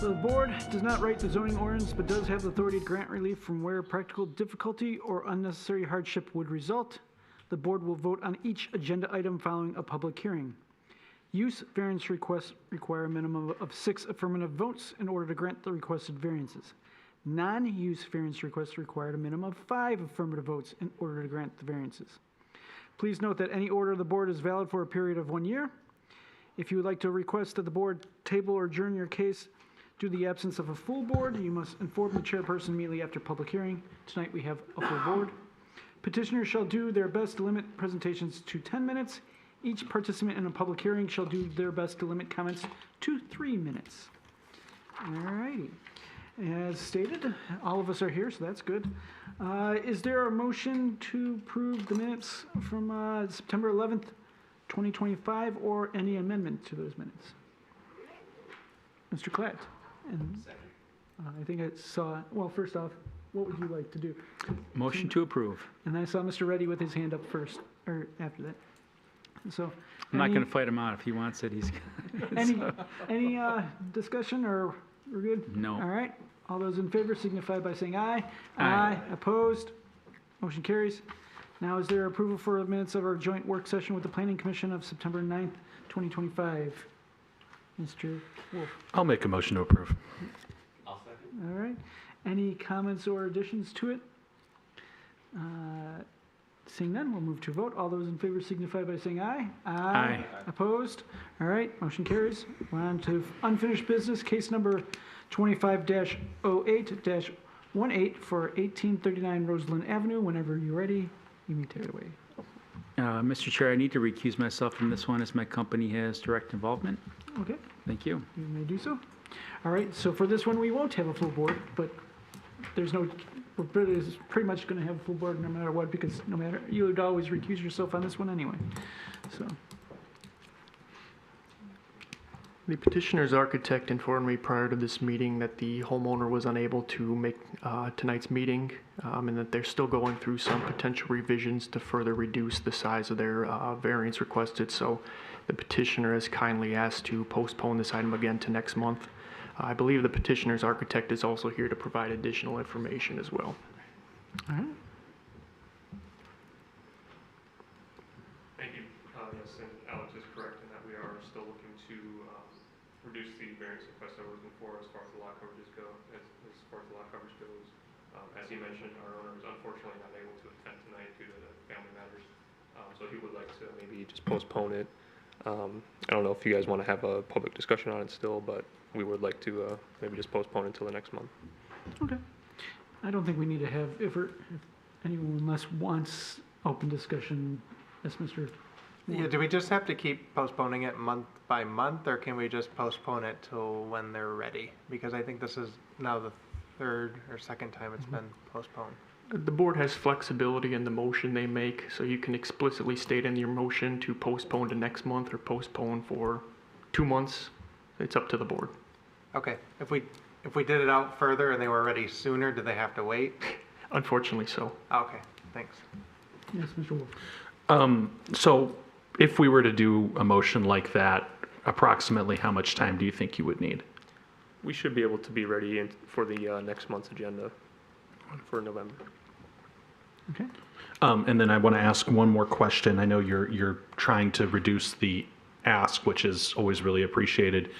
The board does not write the zoning ordinance, but does have the authority to grant relief from where practical difficulty or unnecessary hardship would result. The board will vote on each agenda item following a public hearing. Use variance requests require a minimum of 6 affirmative votes in order to grant the requested variances. Non-use variance requests require a minimum of 5 affirmative votes in order to grant the variances. Please note that any order of the board is valid for a period of 1 year. If you would like to request that the board table or adjourn your case due to the absence of a full board, you must inform the chairperson immediately after public hearing. Tonight we have a full board. Petitioners shall do their best to limit presentations to 10 minutes. Each participant in a public hearing shall do their best to limit comments to 3 minutes. All righty. As stated, all of us are here, so that's good. Is there a motion to approve the minutes from September 11th, 2025, or any amendment to those minutes? Mr. Klatt. And I think I saw, well, first off, what would you like to do? Motion to approve. And I saw Mr. Reddy with his hand up first, or after that. So, I'm not going to fight him out. If he wants it, he's any discussion, or we're good? No. All right. All those in favor signify by saying aye. Aye. Opposed? Motion carries. Now, is there approval for the minutes of our joint work session with the Planning Commission of September 9th, 2025? Mr. Wolf. I'll make a motion to approve. I'll second. All right. Any comments or additions to it? Seeing none, we'll move to vote. All those in favor signify by saying aye. Aye. Opposed? All right, motion carries. We're on to unfinished business, case number 25-08-18 for 1839 Roseland Avenue. Whenever you're ready, you may take it away. Mr. Chair, I need to recuse myself from this one as my company has direct involvement. Okay, Thank you. you may do so. All right, so for this one, we won't have a full board, but there's no, we're pretty much going to have a full board no matter what, because no matter, you would always recuse yourself on this one anyway, so. The petitioner's architect informed me prior to this meeting that the homeowner was unable to make tonight's meeting, and that they're still going through some potential revisions to further reduce the size of their variance requested. So the petitioner has kindly asked to postpone this item again to next month. I believe the petitioner's architect is also here to provide additional information as well. All right. Thank you. Yes, and Alex is correct in that we are still looking to reduce the variance request that we're looking for as far as the lot coverages go. As far as the lot coverage goes, as he mentioned, our owner is unfortunately not able to attend tonight due to family matters. So he would like to maybe just postpone it. I don't know if you guys want to have a public discussion on it still, but we would like to maybe just postpone it until the next month. Okay. I don't think we need to have, if anyone unless wants open discussion, yes, Mr. Yeah, do we just have to keep postponing it month by month, or can we just postpone it till when they're ready? Because I think this is now the third or second time it's been postponed. The board has flexibility in the motion they make, so you can explicitly state in your motion to postpone to next month or postpone for 2 months. It's up to the board. Okay, if we did it out further and they were ready sooner, do they have to wait? Unfortunately so. Okay, thanks. Yes, Mr. Wolf. So if we were to do a motion like that, approximately how much time do you think you would need? We should be able to be ready for the next month's agenda for November. Okay. And then I want to ask one more question. I know you're trying to reduce the ask, which is always really appreciated.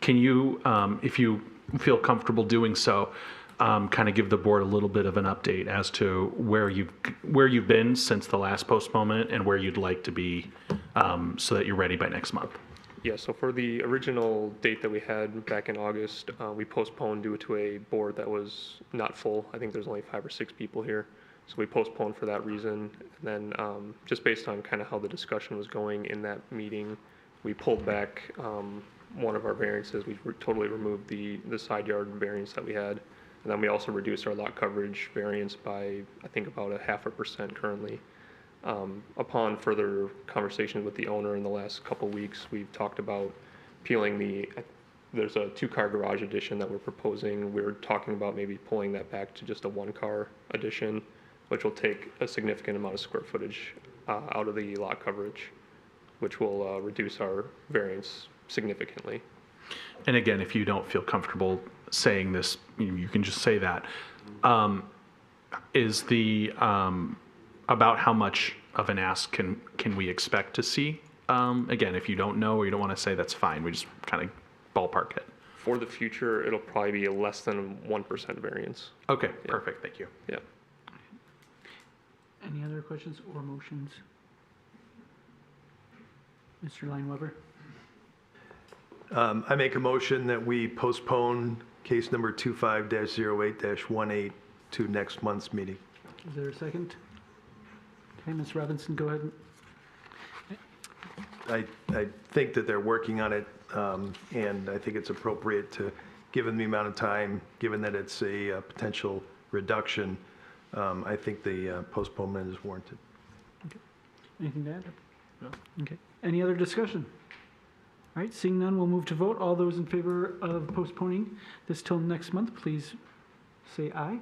Can you, if you feel comfortable doing so, kind of give the board a little bit of an update as to where you've been since the last postponement and where you'd like to be, so that you're ready by next month? Yeah, so for the original date that we had back in August, we postponed due to a board that was not full. I think there's only 5 or 6 people here. So we postponed for that reason. And then just based on kind of how the discussion was going in that meeting, we pulled back one of our variances. We totally removed the side yard variance that we had. And then we also reduced our lot coverage variance by, I think, about 0.5% currently. Upon further conversations with the owner in the last couple weeks, we've talked about peeling there's a 2-car garage addition that we're proposing. We're talking about maybe pulling that back to just a 1-car addition, which will take a significant amount of square footage out of the lot coverage, which will reduce our variance significantly. And again, if you don't feel comfortable saying this, you can just say that. Is the, about how much of an ask can we expect to see? Again, if you don't know or you don't want to say, that's fine. We just kind of ballpark it. For the future, it'll probably be a less than 1% variance. Okay, perfect. Thank you. Yeah. Any other questions or motions? Mr. Lineweber? I make a motion that we postpone case number 25-08-18 to next month's meeting. Is there a second? Okay, Ms. Robinson, go ahead. I think that they're working on it, and I think it's appropriate to, given the amount of time, given that it's a potential reduction, I think the postponement is warranted. Anything to add? No. Okay. Any other discussion? All right, seeing none, we'll move to vote. All those in favor of postponing this till next month, please say aye.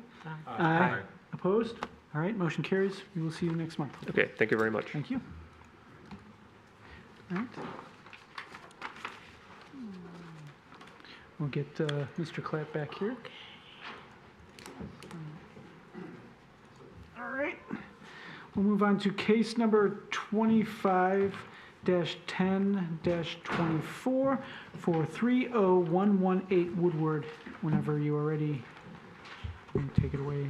Aye. Opposed? All right, motion carries. We will see you next month. Okay, thank you very much. Thank you. All right. We'll get Mr. Clapp back here. All right. We'll move on to case number 25-10-24 for 30118 Woodward. Whenever you are ready, you can take it away.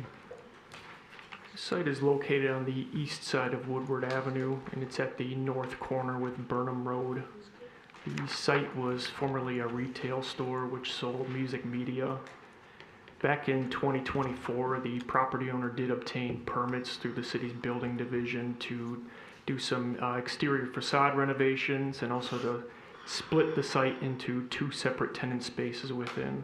The site is located on the east side of Woodward Avenue, and it's at the north corner with Burnham Road. The site was formerly a retail store which sold music media. Back in 2024, the property owner did obtain permits through the city's building division to do some exterior facade renovations and also to split the site into 2 separate tenant spaces within.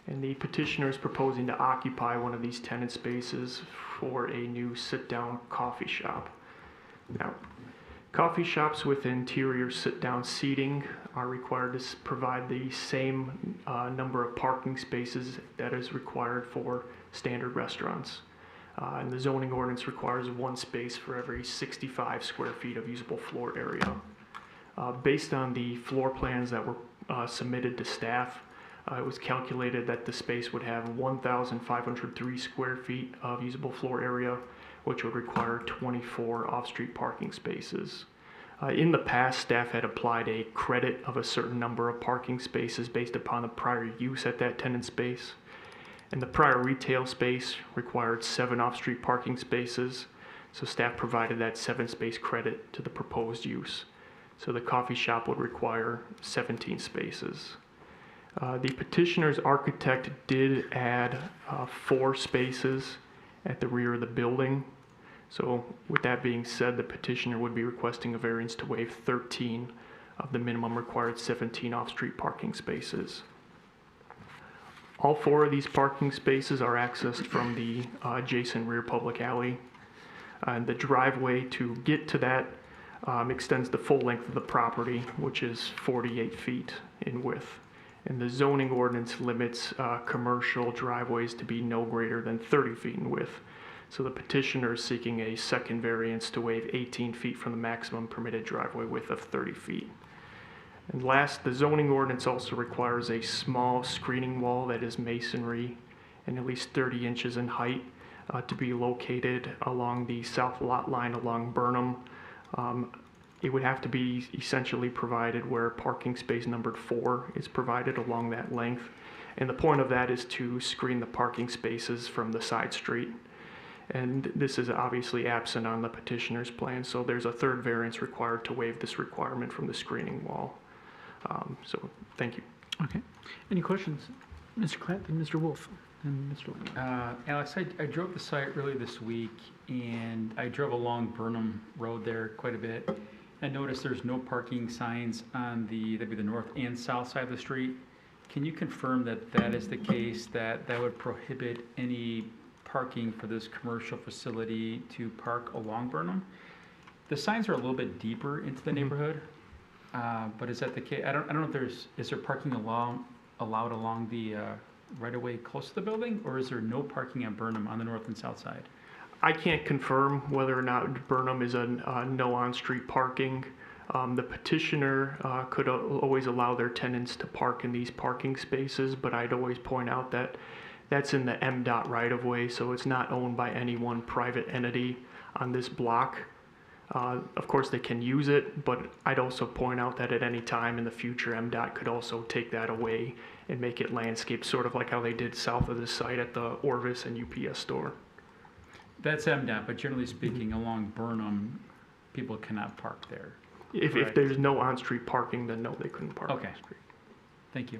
And the petitioner is proposing to occupy one of these tenant spaces for a new sit-down coffee shop. Now, coffee shops with interior sit-down seating are required to provide the same number of parking spaces that is required for standard restaurants. And the zoning ordinance requires 1 space for every 65 square feet of usable floor area. Based on the floor plans that were submitted to staff, it was calculated that the space would have 1,503 square feet of usable floor area, which would require 24 off-street parking spaces. In the past, staff had applied a credit of a certain number of parking spaces based upon the prior use at that tenant space. And the prior retail space required 7 off-street parking spaces, so staff provided that 7-space credit to the proposed use. So the coffee shop would require 17 spaces. The petitioner's architect did add 4 spaces at the rear of the building. So with that being said, the petitioner would be requesting a variance to waive 13 of the minimum required 17 off-street parking spaces. All 4 of these parking spaces are accessed from the adjacent rear public alley. And the driveway to get to that extends the full length of the property, which is 48 feet in width. And the zoning ordinance limits commercial driveways to be no greater than 30 feet in width. So the petitioner is seeking a second variance to waive 18 feet from the maximum permitted driveway width of 30 feet. And last, the zoning ordinance also requires a small screening wall that is masonry and at least 30 inches in height to be located along the south lot line along Burnham. It would have to be essentially provided where parking space numbered 4 is provided along that length. And the point of that is to screen the parking spaces from the side street. And this is obviously absent on the petitioner's plan, so there's a third variance required to waive this requirement from the screening wall. So thank you. Okay. Any questions? Mr. Clapp and Mr. Wolf and Mr. Lane. Alex, I drove the site early this week, and I drove along Burnham Road there quite a bit. I noticed there's no parking signs on that'd be the north and south side of the street. Can you confirm that that is the case, that would prohibit any parking for this commercial facility to park along Burnham? The signs are a little bit deeper into the neighborhood, but is that the case? I don't know if is there parking allowed along the right-of-way close to the building, or is there no parking on Burnham on the north and south side? I can't confirm whether or not Burnham is a no on-street parking. The petitioner could always allow their tenants to park in these parking spaces, but I'd always point out that that's in the MDOT right-of-way, so it's not owned by any one private entity on this block. Of course, they can use it, but I'd also point out that at any time in the future, MDOT could also take that away and make it landscape, sort of like how they did south of the site at the Orvis and UPS store. That's MDOT, but generally speaking, along Burnham, people cannot park there. If Correct. there's no on-street parking, then no, they couldn't park on Okay. the street. Thank you.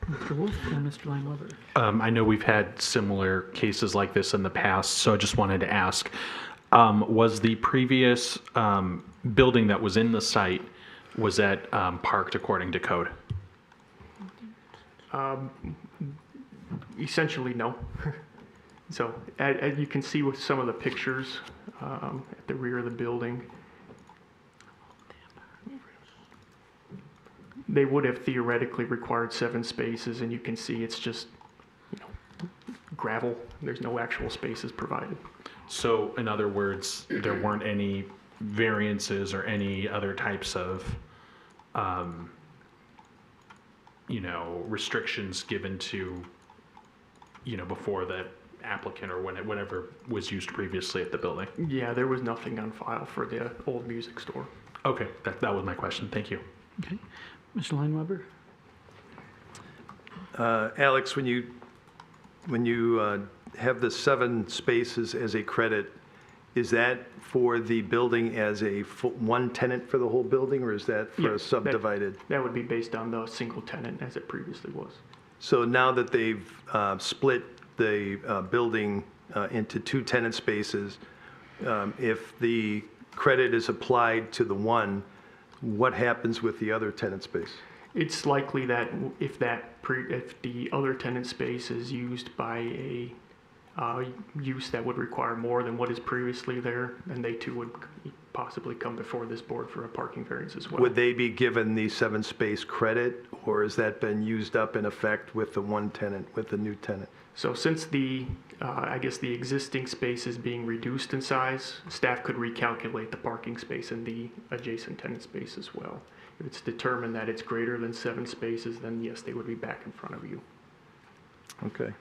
Mr. Wolf and Mr. Lineweber. I know we've had similar cases like this in the past, so I just wanted to ask, was the previous building that was in the site, was that parked according to code? Essentially, no. So, as you can see with some of the pictures at the rear of the building, they would have theoretically required 7 spaces, and you can see it's just, gravel. There's no actual spaces provided. So in other words, there weren't any variances or any other types of, restrictions given to, before the applicant or whenever was used previously at the building? Yeah, there was nothing on file for the old music store. Okay, that was my question. Thank you. Okay. Mr. Lineweber. Alex, when you have the 7 spaces as a credit, is that for the building as a one tenant for the whole building, or is that for Yeah, a subdivided? That would be based on the single tenant as it previously was. So now that they've split the building into 2 tenant spaces, if the credit is applied to the one, what happens with the other tenant space? It's likely that if the other tenant space is used by a use that would require more than what is previously there, then they too would possibly come before this board for a parking variance as well. Would they be given the 7 space credit, or has that been used up in effect with the one tenant, with the new tenant? So since the existing space is being reduced in size, staff could recalculate the parking space in the adjacent tenant space as well. If it's determined that it's greater than 7 spaces, then yes, they would be back in front of you. Okay.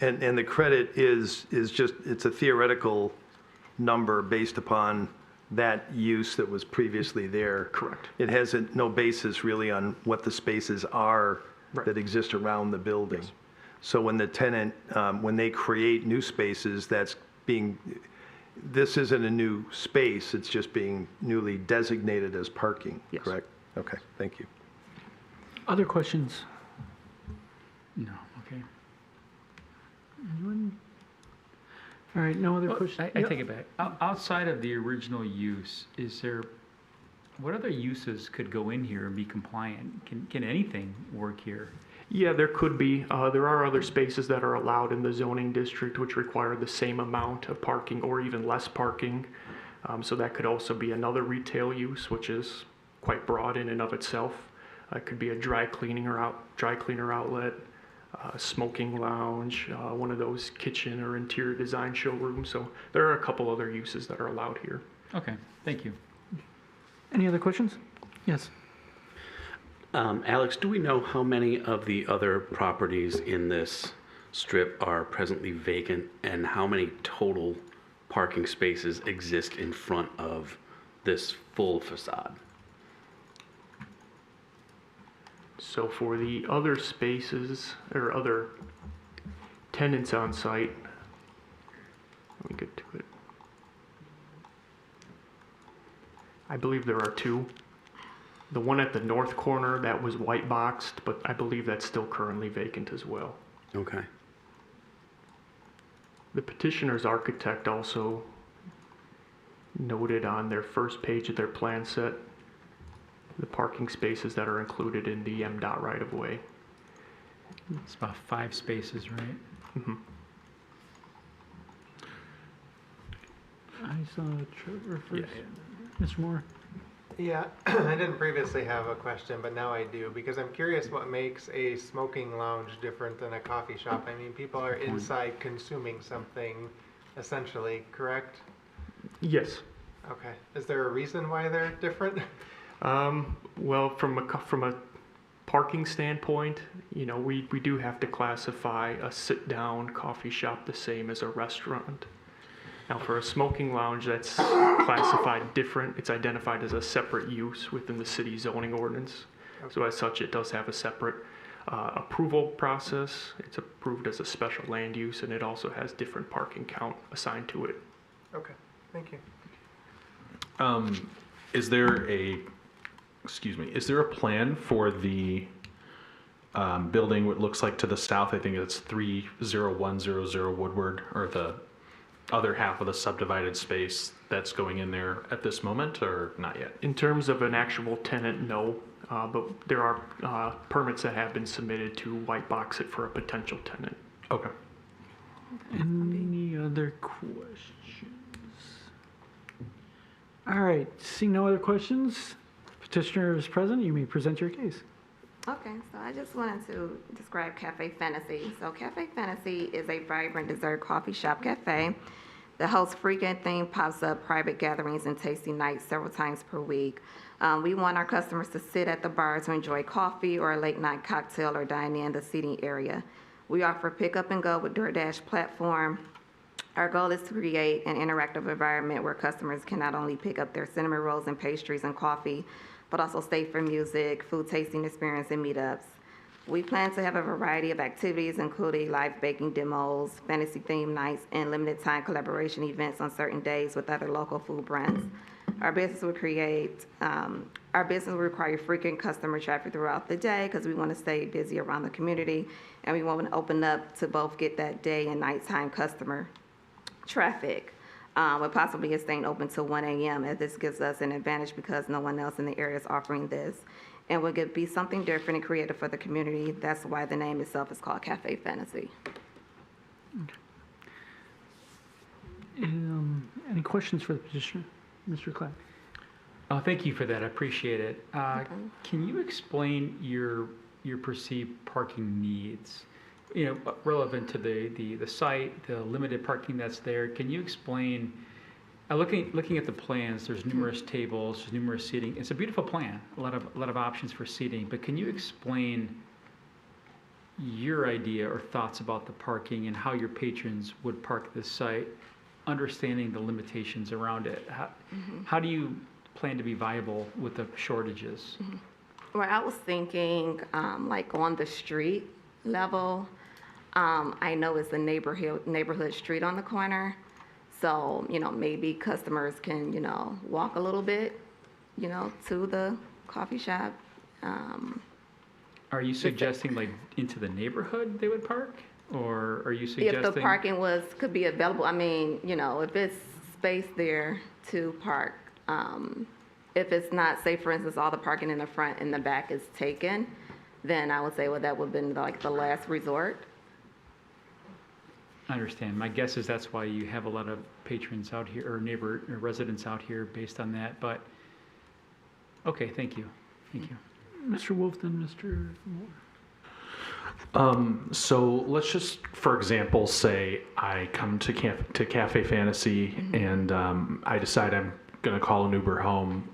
And the credit is just, it's a theoretical number based upon that use that was previously there. Correct. It has no basis really on what the spaces are Right. that exist around the building. Yes. So when the tenant, when they create new spaces, this isn't a new space, it's just being newly designated as parking, Yes. correct? Okay, thank you. Other questions? No, okay. Anyone? All right, no other Well, questions? I take it back. Outside of the original use, what other uses could go in here and be compliant? Can anything work here? Yeah, there could be. There are other spaces that are allowed in the zoning district which require the same amount of parking or even less parking. So that could also be another retail use, which is quite broad in and of itself. It could be a dry cleaner outlet, a smoking lounge, one of those kitchen or interior design showrooms. So there are a couple other uses that are allowed here. Okay, thank you. Any other questions? Yes. Alex, do we know how many of the other properties in this strip are presently vacant, and how many total parking spaces exist in front of this full facade? So for the other spaces or other tenants on site, let me get to it. I believe there are 2. The one at the north corner, that was white boxed, but I believe that's still currently vacant as well. Okay. The petitioner's architect also noted on their first page of their plan set the parking spaces that are included in the MDOT right-of-way. It's about 5 spaces, right? Mm-hmm. I saw Trevor first. Yeah. Mr. Moore? Yeah, I didn't previously have a question, but now I do, because I'm curious what makes a smoking lounge different than a coffee shop. I mean, people are inside consuming something, essentially, correct? Yes. Okay. Is there a reason why they're different? Well, from a parking standpoint, you know, we do have to classify a sit-down coffee shop the same as a restaurant. Now, for a smoking lounge, that's classified different. It's identified as a separate use within the city zoning ordinance. So as such, it does have a separate approval process. It's approved as a special land use, and it also has different parking count assigned to it. Okay. Thank you. Is there a plan for the building, what looks like to the south? I think it's 30100 Woodward, or the other half of the subdivided space that's going in there at this moment, or not yet? In terms of an actual tenant, no, but there are permits that have been submitted to white box it for a potential tenant. Okay. Any other questions? All right, seeing no other questions, petitioner is present, you may present your case. Okay, so I just wanted to describe Cafe Fantasy. So Cafe Fantasy is a vibrant dessert coffee shop cafe that hosts frequent themed pops-up private gatherings and tasting nights several times per week. We want our customers to sit at the bar to enjoy coffee or a late-night cocktail or dine in the seating area. We offer pick-up and go with DoorDash platform. Our goal is to create an interactive environment where customers can not only pick up their cinnamon rolls and pastries and coffee, but also stay for music, food tasting experience, and meetups. We plan to have a variety of activities, including live baking demos, fantasy-themed nights, and limited-time collaboration events on certain days with other local food brands. Our business will require frequent customer traffic throughout the day because we want to stay busy around the community, and we want to open up to both get that day and nighttime customer traffic. But possibly it's staying open till 1 a.m. as this gives us an advantage because no one else in the area is offering this. And will be something different and creative for the community. That's why the name itself is called Cafe Fantasy. Any questions for the petitioner? Mr. Clapp? Thank you for that. I appreciate it. Can you explain your perceived parking needs? You know, relevant to the site, the limited parking that's there. Can you explain? Looking at the plans, there's numerous tables, there's numerous seating. It's a beautiful plan, a lot of options for seating. But can you explain your idea or thoughts about the parking and how your patrons would park this site, understanding the limitations around it? How do you plan to be viable with the shortages? Well, I was thinking like on the street level. I know it's a neighborhood street on the corner. So, you know, maybe customers can, you know, walk a little bit, you know, to the coffee shop. Are you suggesting like into the neighborhood they would park? Or are you suggesting? If the parking could be available, I mean, you know, if it's space there to park. If it's not, say for instance, all the parking in the front and the back is taken, then I would say, well, that would have been like the last resort. I understand. My guess is that's why you have a lot of patrons out here or residents out here based on that. But okay, thank you. Thank you. Mr. Wolf, then Mr. Moore. So let's just, for example, say I come to Cafe Fantasy and I decide I'm going to call an Uber home.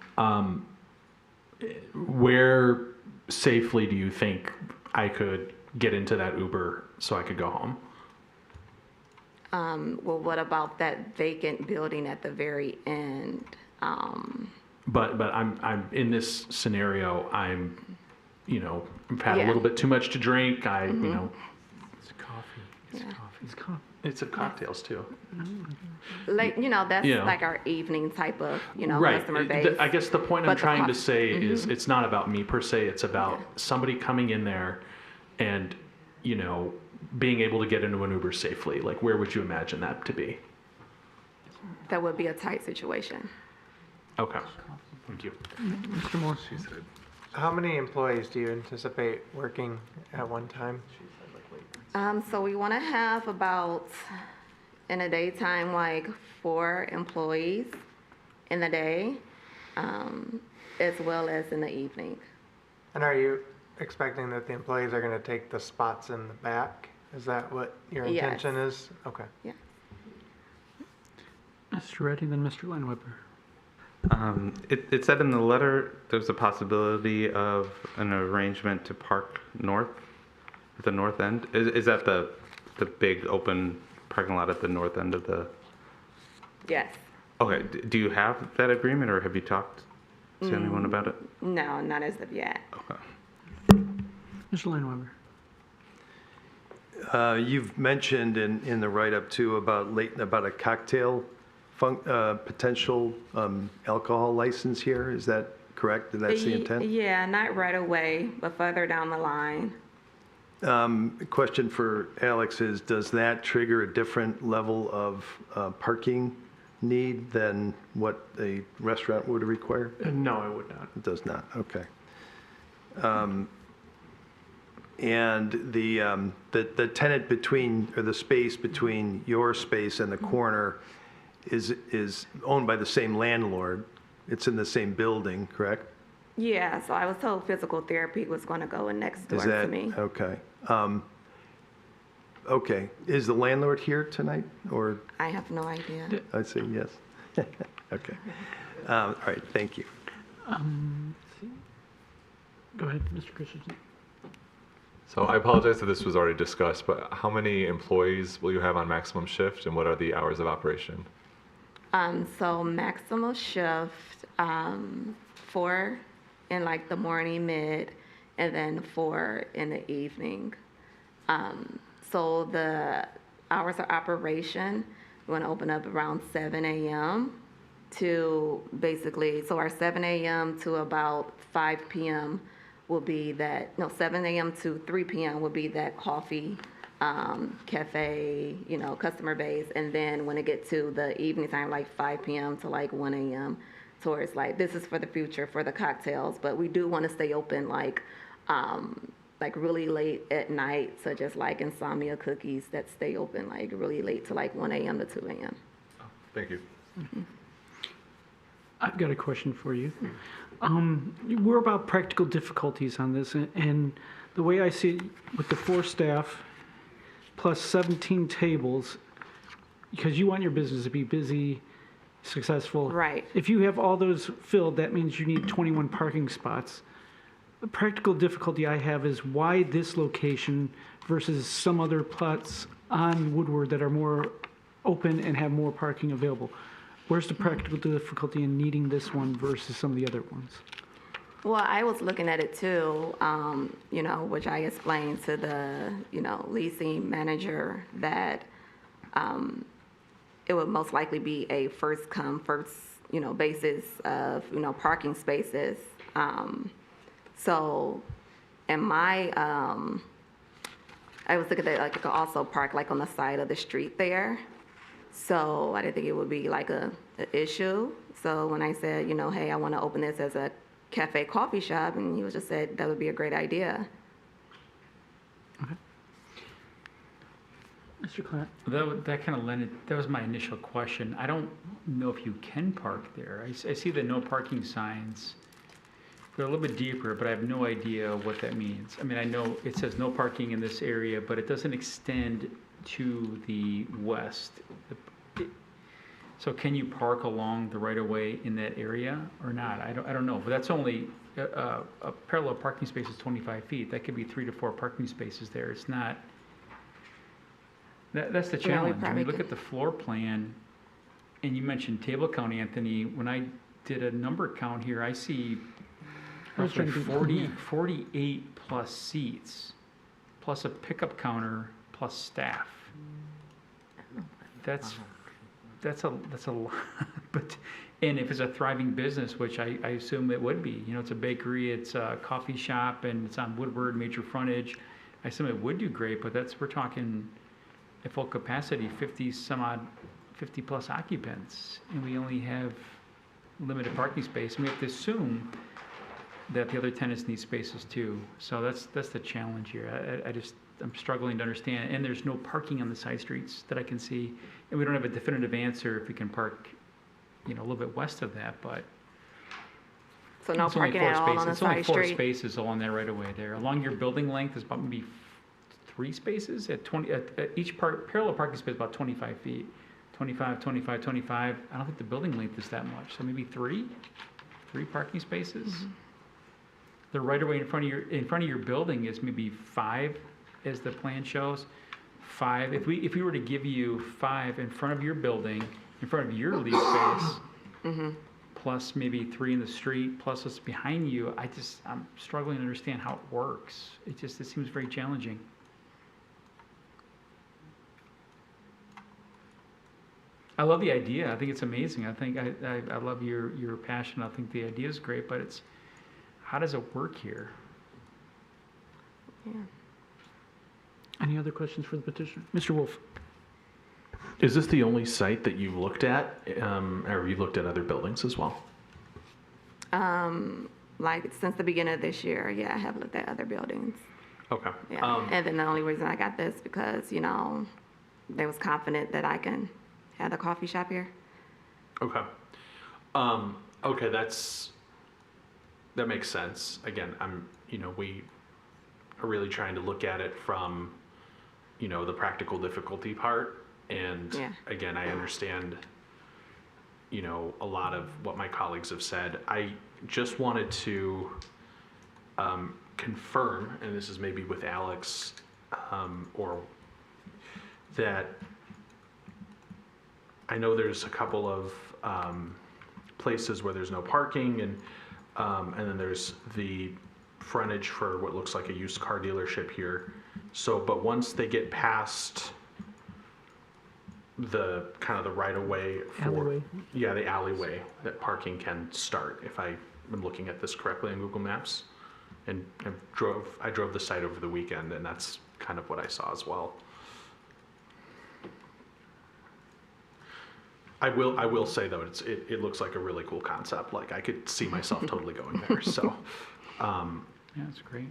Where safely do you think I could get into that Uber so I could go home? Well, what about that vacant building at the very end? But I'm in this scenario. I've had a little bit too much to drink. It's coffee. It's coffee. It's cocktails too. Like, you know, that's like our evening type of, right. Customer base. I guess the point I'm trying to say is Mm-hmm. it's not about me per se. It's about somebody coming in there and, being able to get into an Uber safely. Like, where would you imagine that to be? That would be a tight situation. Okay. Thank you. Mr. Moore? How many employees do you anticipate working at one time? So we want to have about, in the daytime, like 4 employees in the day, as well as in the evening. And are you expecting that the employees are going to take the spots in the back? Is that what your intention is? Okay. Yeah. Mr. Reddy, then Mr. Lineweber. It said in the letter there's a possibility of an arrangement to park north, at the north end. Is that the big open parking lot at the north end of the? Yes. Okay. Do you have that agreement, or have you talked to anyone about it? No, not as of yet. Okay. Mr. Lineweber. You've mentioned in the write-up too about a cocktail potential alcohol license here. Is that correct? That's the intent? Yeah, not right away, but further down the line. Question for Alex is, does that trigger a different level of parking need than what a restaurant would require? No, I would not. It does not, okay. And the tenant between, or the space between your space and the corner is owned by the same landlord. It's in the same building, correct? Yeah, so I was told physical therapy was going to go in next door to me. Okay. Okay. Is the landlord here tonight, or? I have no idea. I'd say yes. Okay. All right, thank you. Let's see. Go ahead, Mr. Christensen. So I apologize if this was already discussed, but how many employees will you have on maximum shift, and what are the hours of operation? So maximum shift, 4 in like the morning, mid, and then 4 in the evening. So the hours of operation, we want to open up around 7 a.m. to basically, so our 7 a.m. to about 5 p.m. will be that, no, 7 a.m. to 3 p.m. will be that coffee, cafe, customer base. And then when it gets to the evening time, like 5 p.m. to like 1 a.m., towards like, this is for the future for the cocktails, but we do want to stay open like really late at night, such as like insomnia cookies that stay open like really late to like 1 a.m. to 2 a.m. Oh, thank you. Mm-hmm. I've got a question for you. We're about practical difficulties on this, and the way I see it, with the 4 staff plus 17 tables, because you want your business to be busy, successful. Right. If you have all those filled, that means you need 21 parking spots. The practical difficulty I have is why this location versus some other plots on Woodward that are more open and have more parking available. Where's the practical difficulty in needing this one versus some of the other ones? Well, I was looking at it too, which I explained to the, leasing manager that it would most likely be a first come, first, basis of, parking spaces. So, in my, I was looking at like, I could also park like on the side of the street there. So I didn't think it would be like an issue. So when I said, hey, I want to open this as a cafe coffee shop, and he was just said that would be a great idea. Okay. Mr. Clark. That kind of that was my initial question. I don't know if you can park there. I see the no parking signs. They're a little bit deeper, but I have no idea what that means. I mean, I know it says no parking in this area, but it doesn't extend to the west. So can you park along the right-of-way in that area or not? I don't know, but that's only a parallel parking space is 25 feet. That could be 3 to 4 parking spaces there. It's not. That's the challenge. When you look at the floor plan, and you mentioned table count, Anthony. When I did a number count here, I see roughly 48 plus seats, plus a pickup counter, plus staff. That's a lot. But and if it's a thriving business, which I assume it would be, it's a bakery, it's a coffee shop, and it's on Woodward major frontage, I assume it would do great. But we're talking at full capacity, 50 plus occupants, and we only have limited parking space, and we have to assume that the other tenants need spaces too. So that's the challenge here. I'm struggling to understand, and there's no parking on the side streets that I can see, and we don't have a definitive answer if we can park, a little bit west of that, but. So no parking at all on the side street? It's only 4 spaces along there right away there. Along your building length is about maybe 3 spaces at each parallel parking space about 25 feet, 25, 25, 25. I don't think the building length is that much, so maybe three parking spaces. The right of way in front of your building is maybe 5, as the plan shows. 5. If we were to give you 5 in front of your building, in front of your lease space, plus maybe 3 in the street, plus what's behind you, I'm struggling to understand how it works. It seems very challenging. I love the idea. I think it's amazing. I think I love your passion. I think the idea is great, but it's, how does it work here? Yeah. Any other questions for the petitioner? Mr. Wolf? Is this the only site that you've looked at, or have you looked at other buildings as well? Like since the beginning of this year, yeah, I have looked at other buildings. Okay. Yeah. And then the only reason I got this because, they was confident that I can have the coffee shop here. Okay. Okay, that makes sense. Again, we are really trying to look at it from, the practical difficulty part. And again, I understand, a lot of what my colleagues have said. I just wanted to confirm, and this is maybe with Alex, or that I know there's a couple of places where there's no parking, and then there's the frontage for what looks like a used car dealership here. So, but once they get past the kind of the right of way for Alleyway. Yeah, the alleyway, that parking can start, if I am looking at this correctly on Google Maps. And I drove the site over the weekend, and that's kind of what I saw as well. I will say though, it looks like a really cool concept. Like I could see myself totally going there. So, Yeah, that's great.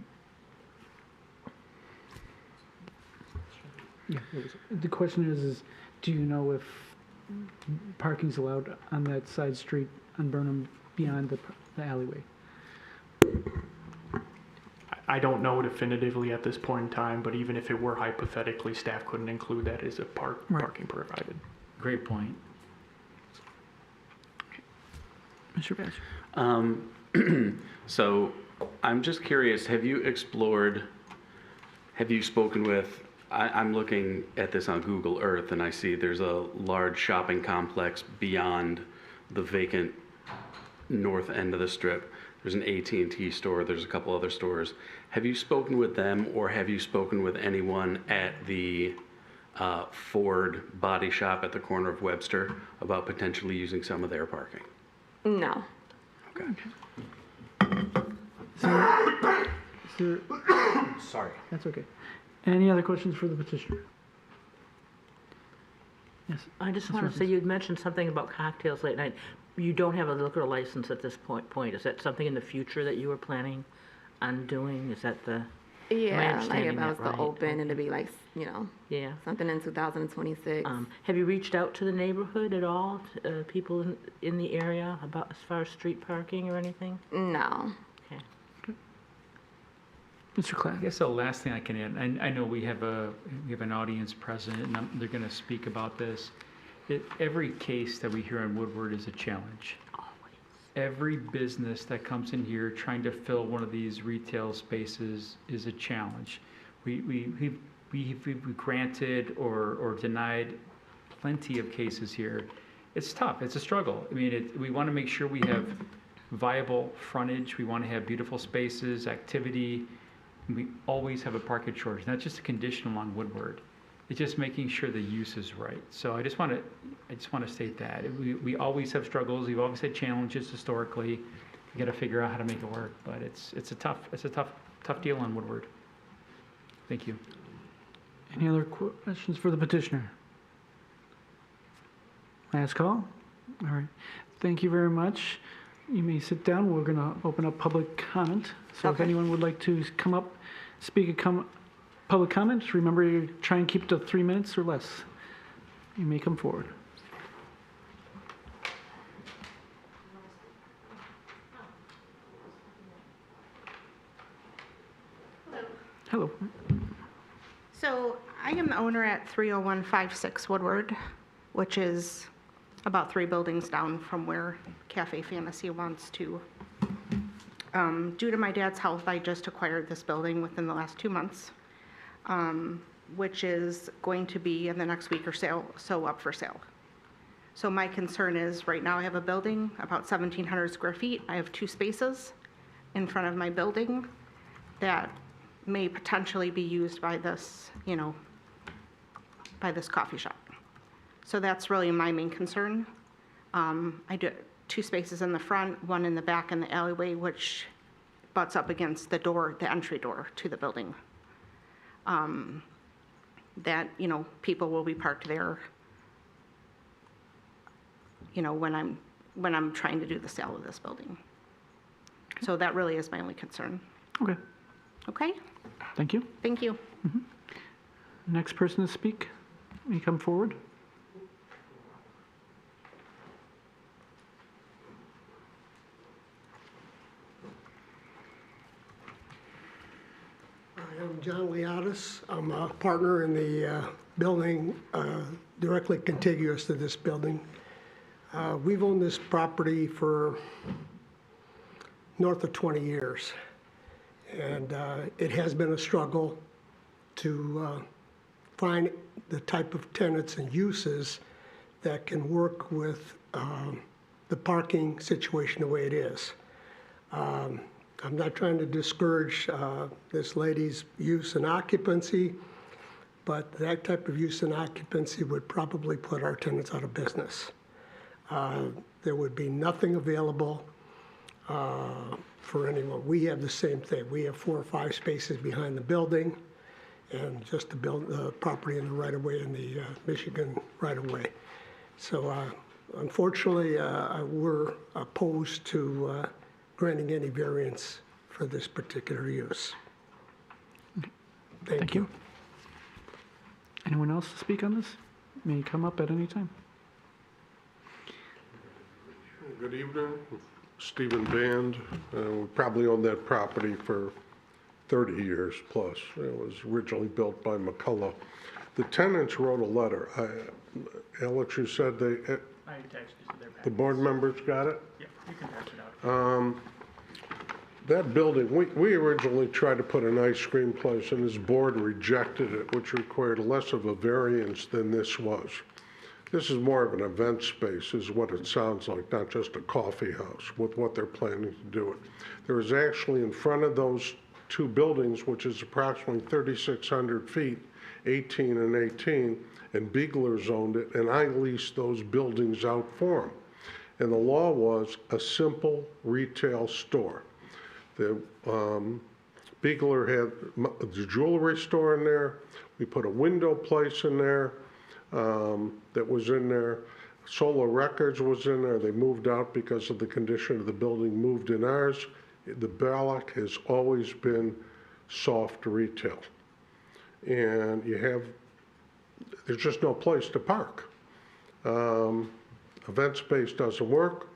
Yeah. The question is do you know if parking's allowed on that side street on Burnham beyond the alleyway? I don't know definitively at this point in time, but even if it were hypothetically, staff couldn't include that as a parking provided. Great point. Mr. Batch? So I'm just curious, have you spoken with, I'm looking at this on Google Earth and I see there's a large shopping complex beyond the vacant north end of the strip. There's an AT&T store, there's a couple other stores. Have you spoken with them, or have you spoken with anyone at the Ford body shop at the corner of Webster about potentially using some of their parking? No. Okay. Sorry. That's okay. Any other questions for the petitioner? Yes. I just Ms. want to say, Robbins. you'd mentioned something about cocktails late night. You don't have a liquor license at this point. Is that something in the future that you were planning on doing? Is that the... Yeah, like understanding if I was that to right? open, it'd be like, Yeah. something in 2026. Have you reached out to the neighborhood at all, people in the area, about as far as street parking or anything? No. Okay. Mr. Clack? I guess the last thing I can add, I know we have an audience present, and they're going to speak about this. Every case that we hear on Woodward is a challenge. Every business that comes in here trying to fill one of these retail spaces is a challenge. We've granted or denied plenty of cases here. It's tough. It's a struggle. I mean, we want to make sure we have viable frontage. We want to have beautiful spaces, activity. We always have a parking shortage. Not just a condition along Woodward. It's just making sure the use is right. So I just want to state that we always have struggles. We've always had challenges historically. We got to figure out how to make it work. But it's a tough deal on Woodward. Thank you. Any other questions for the petitioner? Last call? All right. Thank you very much. You may sit down. We're going to open up public comment. So if Okay. anyone would like to come up, speak public comment, remember you try and keep to 3 minutes or less. You may come forward. Hello. So I am the owner at 30156 Woodward. which is about 3 buildings down from where Cafe Fantasy wants to. Due to my dad's health, I just acquired this building within the last 2 months, which is going to be in the next week or so up for sale. So my concern is, right now I have a building about 1,700 square feet. I have 2 spaces in front of my building that may potentially be used by this, by this coffee shop. So that's really my main concern. I do 2 spaces in the front, 1 in the back in the alleyway, which butts up against the door, the entry door to the building. That, people will be parked there, when I'm trying to do the sale of this building. So that really is my only concern. Okay, Okay? thank you. Thank you. Next person to speak, may come forward. I'm John Leotis. I'm a partner in the building directly contiguous to this building. We've owned this property for north of 20 years. And it has been a struggle to find the type of tenants and uses that can work with the parking situation the way it is. I'm not trying to discourage this lady's use and occupancy, but that type of use and occupancy would probably put our tenants out of business. There would be nothing available for anyone. We have the same thing. We have 4 or 5 spaces behind the building, and just to build the property in the right-of-way, in the Michigan right-of-way. So unfortunately, we're opposed to granting any variance for this particular use. Thank you. Anyone else to speak on this? May come up at any time. Good evening, Stephen Band. We probably owned that property for 30 years plus. It was originally built by McCullough. The tenants wrote a letter. Alex, you said they, I texted you their the board members got it? Yeah, you can text it out. That building, we originally tried to put an ice cream place, and this board rejected it, which required less of a variance than this was. This is more of an event space, is what it sounds like, not just a coffee house with what they're planning to do it. There is actually in front of those 2 buildings, which is approximately 3,600 feet, 18 and 18, and Beagler's owned it, and I leased those buildings out for them. And the law was a simple retail store. The Beagler had the jewelry store in there. We put a window place in there that was in there. Solar Records was in there. They moved out because of the condition of the building, moved in ours. The Ballock has always been soft retail. And there's just no place to park. Event space doesn't work.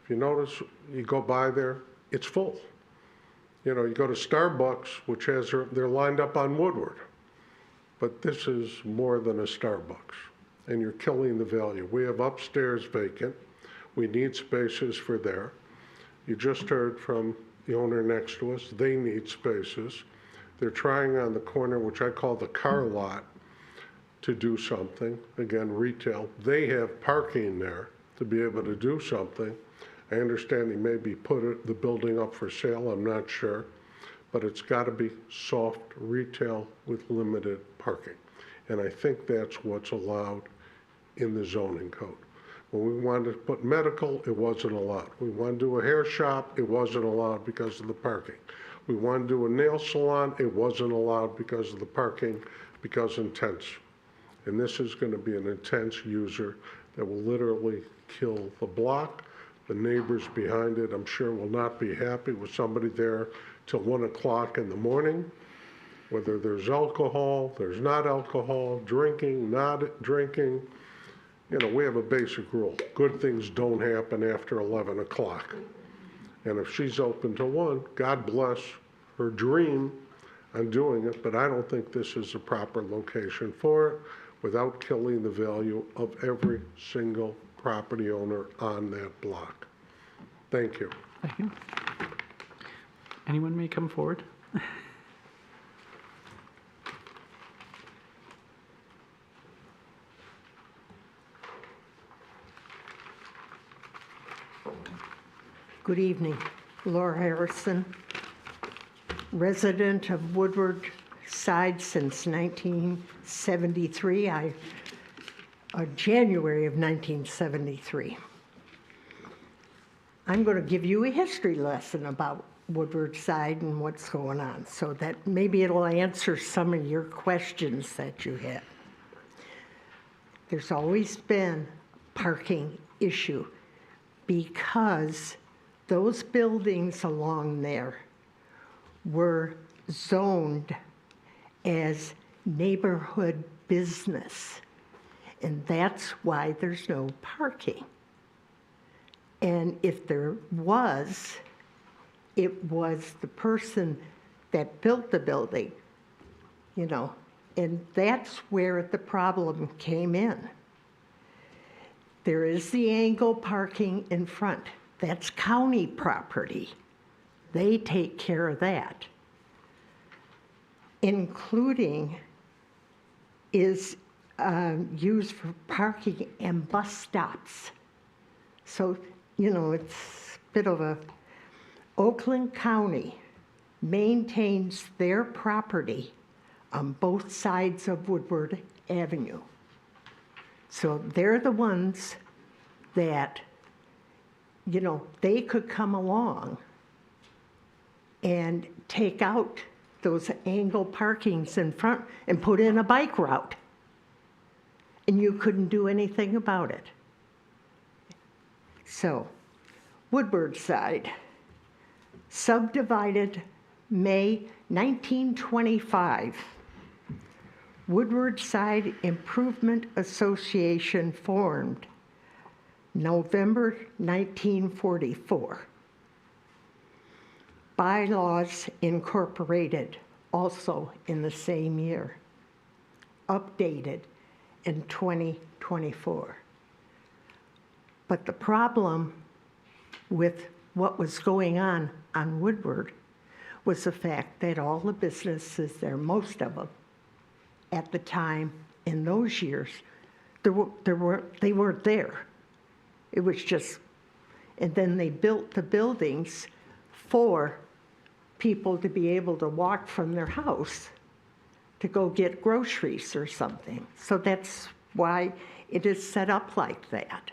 If you notice, you go by there, it's full. You go to Starbucks, which has they're lined up on Woodward. But this is more than a Starbucks, and you're killing the value. We have upstairs vacant. We need spaces for there. You just heard from the owner next to us. They need spaces. They're trying on the corner, which I call the car lot, to do something. Again, retail. They have parking there to be able to do something. I understand they maybe put the building up for sale, I'm not sure, but it's got to be soft retail with limited parking. And I think that's what's allowed in the zoning code. When we wanted to put medical, it wasn't allowed. We wanted to do a hair shop, it wasn't allowed because of the parking. We wanted to do a nail salon, it wasn't allowed because of the parking, because intense. And this is going to be an intense user that will literally kill the block. The neighbors behind it, I'm sure, will not be happy with somebody there till 1 o'clock in the morning. Whether there's alcohol, there's not alcohol, drinking, not drinking. We have a basic rule. Good things don't happen after 11 o'clock. And if she's open to 1, God bless her dream on doing it, but I don't think this is a proper location for it. without killing the value of every single property owner on that block. Thank you. Thank you. Anyone may come forward. Good evening. Laura Harrison, resident of Woodward Side since 1973. January of 1973. I'm going to give you a history lesson about Woodward Side and what's going on, so that maybe it'll answer some of your questions that you have. There's always been a parking issue because those buildings along there were zoned as neighborhood business, and that's why there's no parking. And if there was, it was the person that built the building, you know, and that's where the problem came in. There is the angle parking in front. That's county property. They take care of that. Including is used for parking and bus stops. So, you know, it's a bit of a, Oakland County maintains their property on both sides of Woodward Avenue. So they're the ones that, you know, they could come along and take out those angle parkings in front and put in a bike route. And you couldn't do anything about it. So, Woodward Side, subdivided May 1925. Woodward Side Improvement Association formed November 1944. Bylaws incorporated also in the same year, updated in 2024. But the problem with what was going on Woodward was the fact that all the businesses there, most of them, at the time in those years, they weren't there. It was just, and then they built the buildings for people to be able to walk from their house to go get groceries or something. So that's why it is set up like that.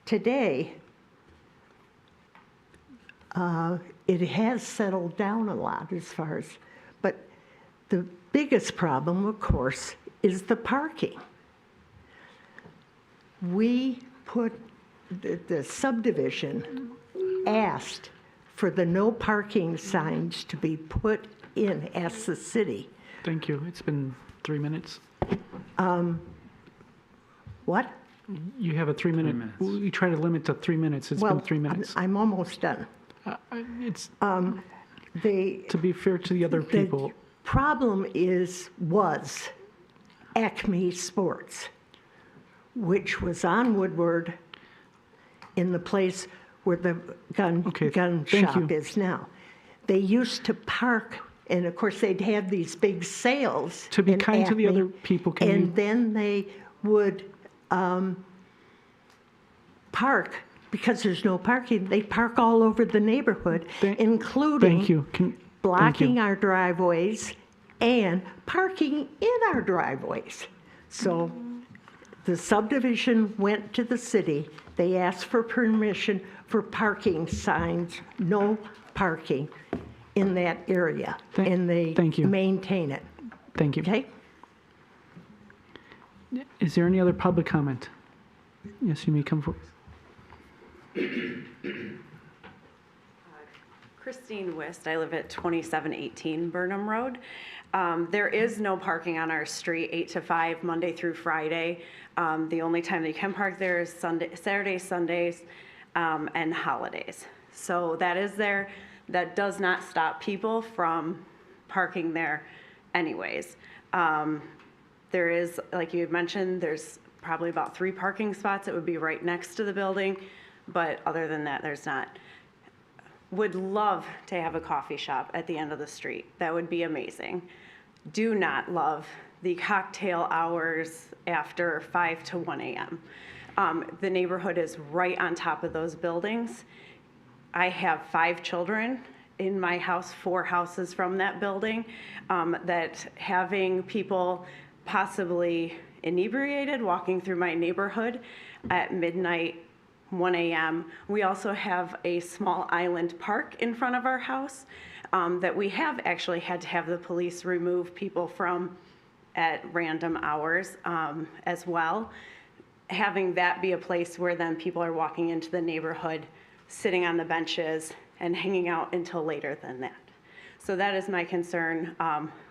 Today, it has settled down a lot as far as, but the biggest problem, of course, is the parking. We put, the subdivision asked for the no parking signs to be put in, asked the city. Thank you. It's been 3 minutes. What? You have a 3 minute. 3 minutes. We try to limit to 3 minutes. It's Well, been 3 minutes. I'm almost done. It's The to be fair to the other people. The problem was Acme Sports, which was on Woodward in the place where the gun thank shop you. is now. They used to park, and of course they'd have these big sales. To be in kind to the Acme, other people, can and you? then they would park, because there's no parking, they park all over the neighborhood, including Thank you. blocking our driveways and parking in our driveways. So the subdivision went to the city. They asked for permission for parking signs, no parking in that area. And they thank you. maintain it. Thank you. Okay? Is there any other public comment? Yes, you may come forward. Christine Wist, I live at 2718 Burnham Road. There is no parking on our street 8 to 5, Monday through Friday. The only time that you can park there is Saturdays, Sundays, and holidays. So that is there. That does not stop people from parking there anyways. There is, like you had mentioned, there's probably about 3 parking spots that would be right next to the building, but other than that, there's not. Would love to have a coffee shop at the end of the street. That would be amazing. Do not love the cocktail hours after 5 to 1 a.m. The neighborhood is right on top of those buildings. I have 5 children in my house, 4 houses from that building, that having people possibly inebriated walking through my neighborhood at midnight, 1 a.m. We also have a small island park in front of our house that we have actually had to have the police remove people from at random hours as well. Having that be a place where then people are walking into the neighborhood, sitting on the benches and hanging out until later than that. So that is my concern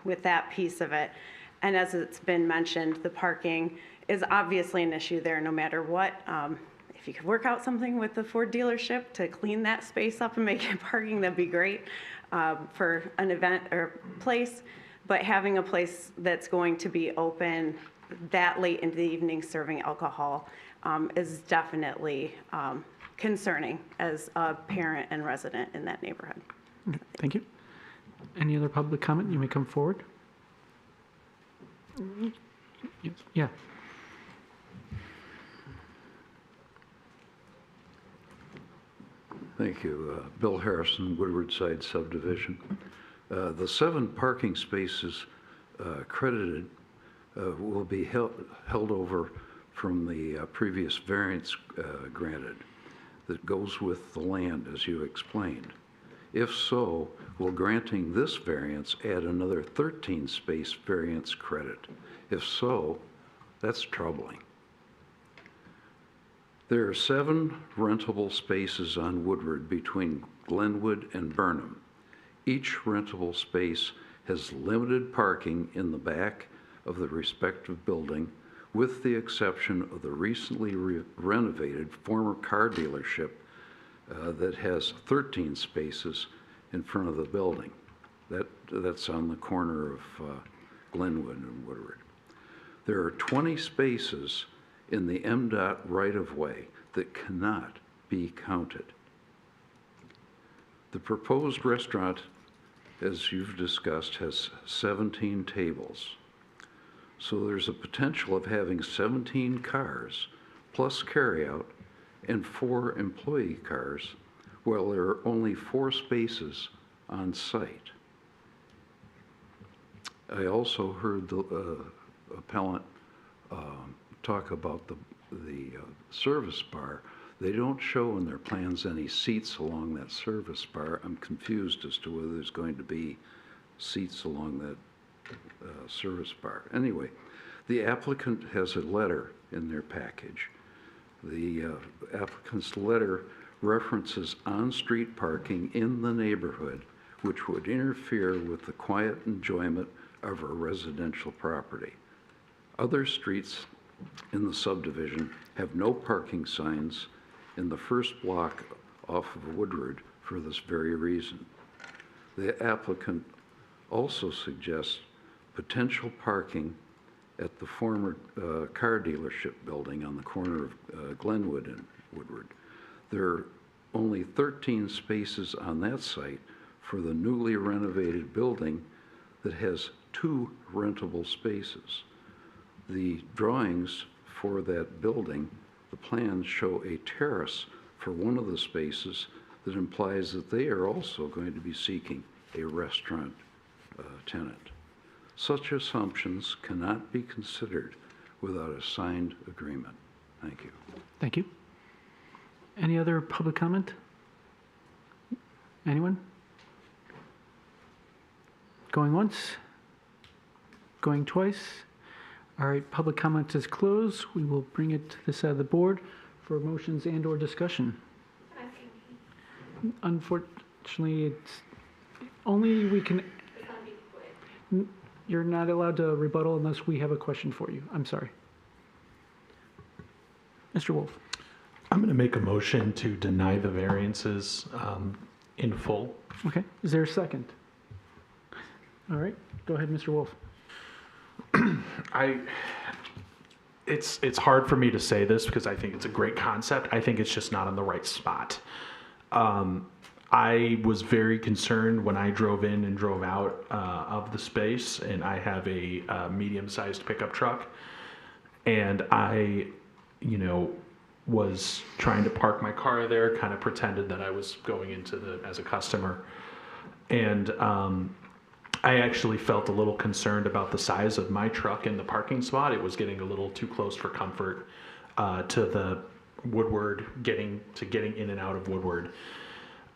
with that piece of it. And as it's been mentioned, the parking is obviously an issue there no matter what. If you could work out something with the Ford dealership to clean that space up and make it parking, that'd be great for an event or place. But having a place that's going to be open that late into the evening serving alcohol is definitely concerning as a parent and resident in that neighborhood. Thank you. Any other public comment? You may come forward. Yeah. Thank you. Bill Harrison, Woodward Side Subdivision. The 7 parking spaces credited will be held over from the previous variance granted that goes with the land, as you explained. If so, will granting this variance add another 13 space variance credit? If so, that's troubling. There are 7 rentable spaces on Woodward between Glenwood and Burnham. Each rentable space has limited parking in the back of the respective building, with the exception of the recently renovated former car dealership that has 13 spaces in front of the building. That's on the corner of Glenwood and Woodward. There are 20 spaces in the MDOT right-of-way that cannot be counted. The proposed restaurant, as you've discussed, has 17 tables. So there's a potential of having 17 cars plus carryout and 4 employee cars, while there are only 4 spaces on site. I also heard the appellant talk about the service bar. They don't show in their plans any seats along that service bar. I'm confused as to whether there's going to be seats along that service bar. Anyway, the applicant has a letter in their package. The applicant's letter references on-street parking in the neighborhood, which would interfere with the quiet enjoyment of a residential property. Other streets in the subdivision have no parking signs in the first block off of Woodward for this very reason. The applicant also suggests potential parking at the former car dealership building on the corner of Glenwood and Woodward. There are only 13 spaces on that site for the newly renovated building that has 2 rentable spaces. The drawings for that building, the plans show a terrace for one of the spaces that implies that they are also going to be seeking a restaurant tenant. Such assumptions cannot be considered without a signed agreement. Thank you. Thank you. Any other public comment? Anyone? Going once? Going twice? All right, public comment is closed. We will bring it to the side of the board for motions and/or discussion. Unfortunately, it's only we can. You're not allowed to rebuttal unless we have a question for you. I'm sorry. Mr. Wolf. I'm going to make a motion to deny the variances in full. Okay, is there a second? All right, go ahead, Mr. Wolf. It's hard for me to say this because I think it's a great concept. I think it's just not in the right spot. I was very concerned when I drove in and drove out of the space, and I have a medium-sized pickup truck, and I, was trying to park my car there, kind of pretended that I was going as a customer, and I actually felt a little concerned about the size of my truck in the parking spot. It was getting a little too close for comfort to the Woodward, getting in and out of Woodward.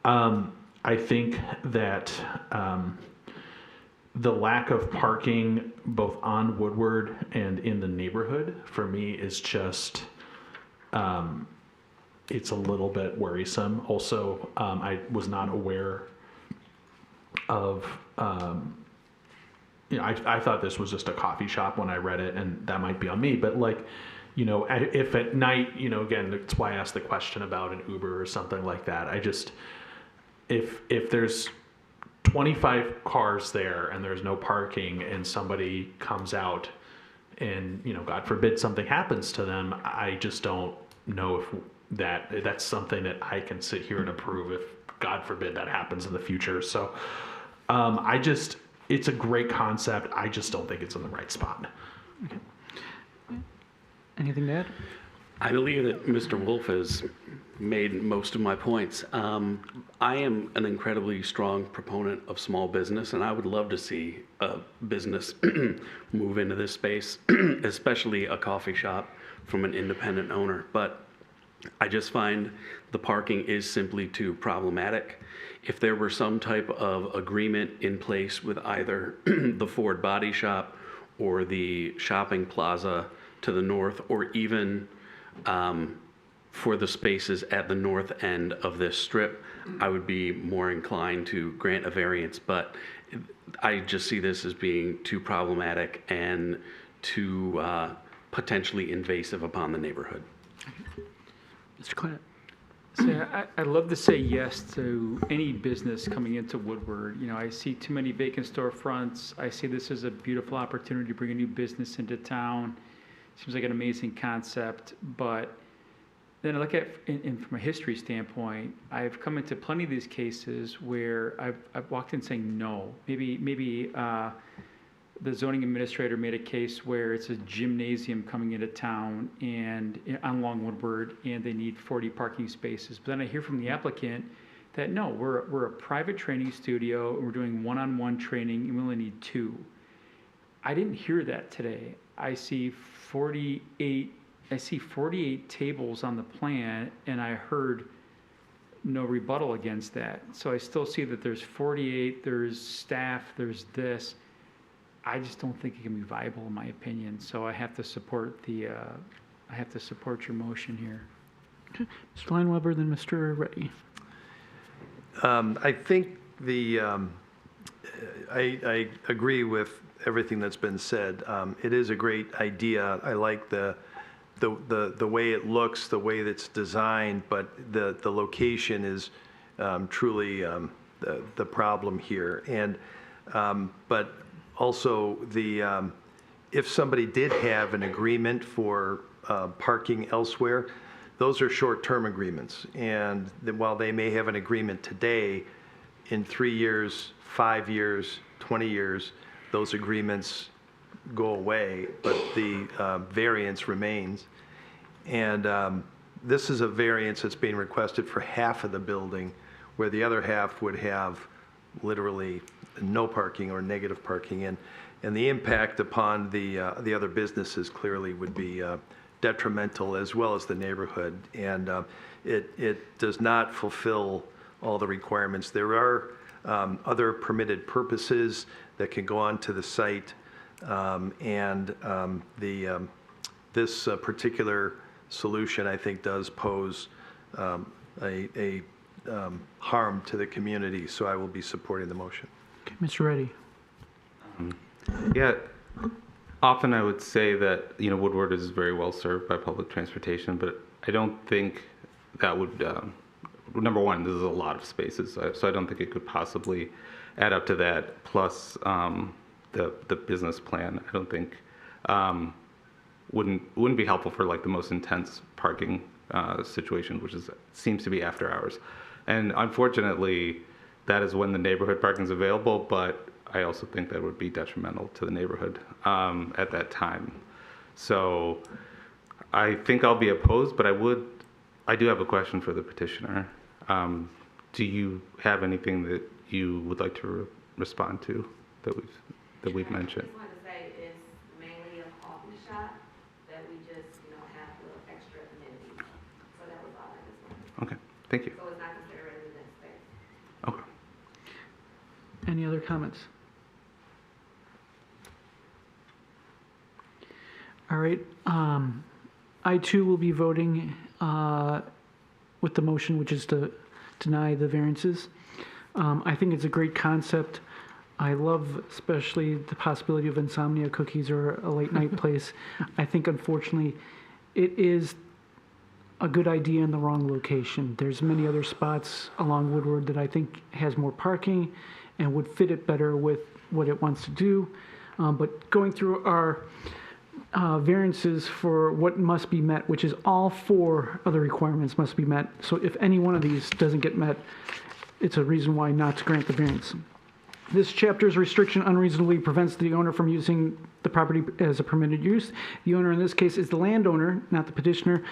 I think that the lack of parking both on Woodward and in the neighborhood for me is just, it's a little bit worrisome. Also, I was not aware of, I thought this was just a coffee shop when I read it, and that might be on me, but if at night, again, that's why I asked the question about an Uber or something like that. If there's 25 cars there and there's no parking and somebody comes out and, God forbid something happens to them, I just don't know if that's something that I can sit here and approve if, God forbid, that happens in the future. So it's a great concept. I just don't think it's in the right spot. Okay. Anything to add? I believe that Mr. Wolf has made most of my points. I am an incredibly strong proponent of small business, and I would love to see a business move into this space, especially a coffee shop from an independent owner. But I just find the parking is simply too problematic. If there were some type of agreement in place with either the Ford Body Shop or the shopping plaza to the north, or even for the spaces at the north end of this strip, I would be more inclined to grant a variance. But I just see this as being too problematic and too potentially invasive upon the neighborhood. Mr. Clint. So I'd love to say yes to any business coming into Woodward. I see too many vacant storefronts. I see this as a beautiful opportunity to bring a new business into town. Seems like an amazing concept, but then I look at it from a history standpoint. I've come into plenty of these cases where I've walked in saying no. Maybe the zoning administrator made a case where it's a gymnasium coming into town and on Long Woodward, and they need 40 parking spaces. But then I hear from the applicant that no, we're a private training studio and we're doing one-on-one training and we only need 2. I didn't hear that today. I see 48 tables on the plan, and I heard no rebuttal against that. So I still see that there's 48, there's staff, there's this. I just don't think it can be viable in my opinion. So I have to support your motion here. Okay. Mr. Lineweber, then Mr. Reddy. I think I agree with everything that's been said. It is a great idea. I like the way it looks, the way it's designed, but the location is truly the problem here. And but also if somebody did have an agreement for parking elsewhere, those are short-term agreements. And while they may have an agreement today, in 3 years, 5 years, 20 years, those agreements go away, but the variance remains. And this is a variance that's being requested for half of the building, where the other half would have literally no parking or negative parking. And the impact upon the other businesses clearly would be detrimental, as well as the neighborhood. And it does not fulfill all the requirements. There are other permitted purposes that can go onto the site, this particular solution, I think, does pose a harm to the community. So I will be supporting the motion. Okay, Mr. Reddy. Yeah, often I would say that Woodward is very well served by public transportation, but I don't think that would number one, this is a lot of spaces, so I don't think it could possibly add up to that. Plus, the business plan, I don't think wouldn't be helpful for like the most intense parking situation, which seems to be after hours. And unfortunately, that is when the neighborhood parking is available, but I also think that would be detrimental to the neighborhood at that time. So I think I'll be opposed, but I do have a question for the petitioner. Do you have anything that you would like to respond to that we've mentioned? I just wanted to say it's mainly a coffee shop that we just, have a little extra amenities. So that was all I just wanted. Okay, thank you. So it's not considered residence space. Okay. Any other comments? All right, I too will be voting with the motion, which is to deny the variances. I think it's a great concept. I love especially the possibility of insomnia cookies or a late night place. I think unfortunately it is a good idea in the wrong location. There's many other spots along Woodward that I think has more parking and would fit it better with what it wants to do. But going through our variances for what must be met, which is all 4 other requirements must be met. So if any one of these doesn't get met, it's a reason why not to grant the variance. This chapter's restriction unreasonably prevents the owner from using the property as a permitted use. The owner in this case is the landowner, not the petitioner.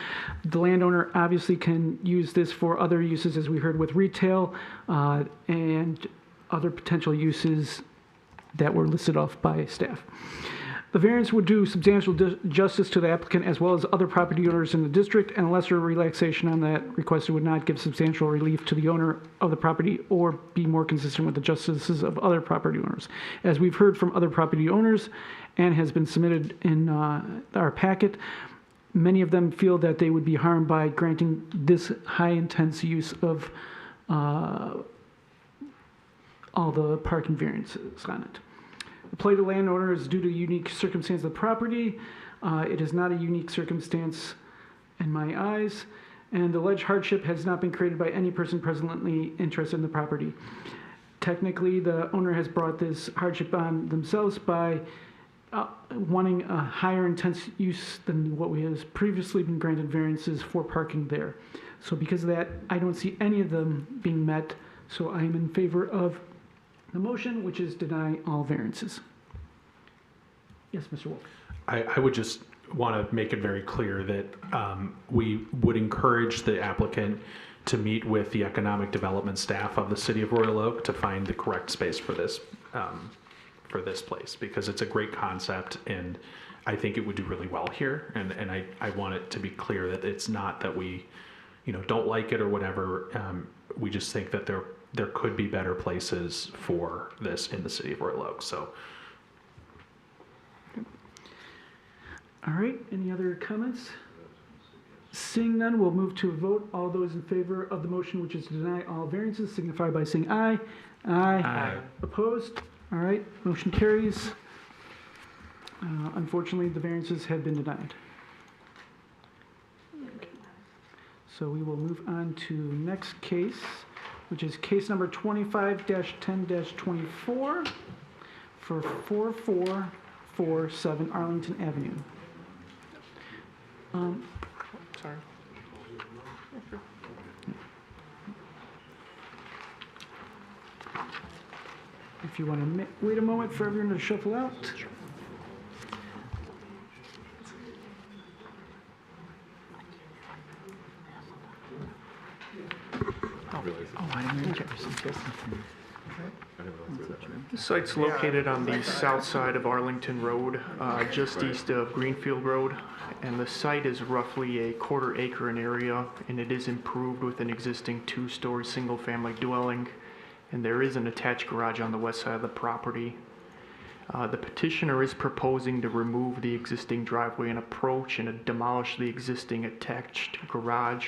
The landowner obviously can use this for other uses, as we heard with retail and other potential uses that were listed off by staff. The variance would do substantial justice to the applicant as well as other property owners in the district, and a lesser relaxation on that requested would not give substantial relief to the owner of the property or be more consistent with the justices of other property owners. As we've heard from other property owners and has been submitted in our packet, many of them feel that they would be harmed by granting this high intense use of all the parking variances on it. The plight of the landowner is due to unique circumstance of the property. It is not a unique circumstance in my eyes, and the alleged hardship has not been created by any person presently interested in the property. Technically, the owner has brought this hardship on themselves by wanting a higher intense use than what has previously been granted variances for parking there. So because of that, I don't see any of them being met, so I am in favor of the motion, which is deny all variances. Yes, Mr. Wolf. I would just want to make it very clear that we would encourage the applicant to meet with the economic development staff of the city of Royal Oak to find the correct space for this place, because it's a great concept and I think it would do really well here. And I want it to be clear that it's not that we, don't like it or whatever. We just think that there could be better places for this in the city of Royal Oak. So, all right, any other comments? Seeing none, we'll move to a vote. All those in favor of the motion, which is to deny all variances, signify by saying aye. Aye. Opposed? All right, motion carries. Unfortunately, the variances have been denied. So we will move on to next case, which is case number 25-10-24 for 4447 Arlington Avenue. Sorry. If you want to wait a moment for everyone to shuffle out. The site's located on the south side of Arlington Road, just east of Greenfield Road, and the site is roughly a quarter acre in area, and it is improved with an existing 2-story single-family dwelling, and there is an attached garage on the west side of the property. The petitioner is proposing to remove the existing driveway and approach and demolish the existing attached garage.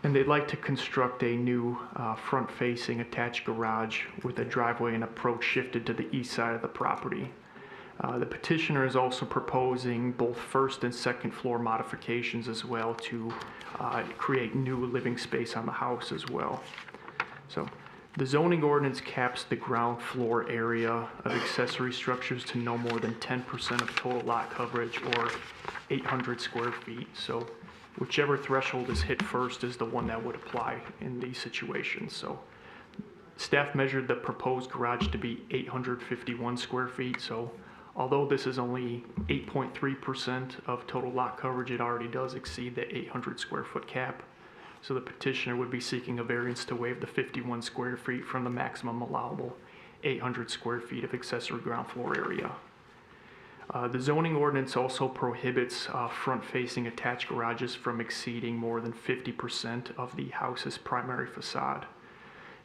And they'd like to construct a new front-facing attached garage with a driveway and approach shifted to the east side of the property. The petitioner is also proposing both first and second floor modifications as well to create new living space on the house as well. So the zoning ordinance caps the ground floor area of accessory structures to no more than 10% of total lot coverage or 800 square feet. So whichever threshold is hit first is the one that would apply in these situations. So staff measured the proposed garage to be 851 square feet. So although this is only 8.3% of total lot coverage, it already does exceed the 800 square foot cap. So the petitioner would be seeking a variance to waive the 51 square feet from the maximum allowable 800 square feet of accessory ground floor area. The zoning ordinance also prohibits front-facing attached garages from exceeding more than 50% of the house's primary facade.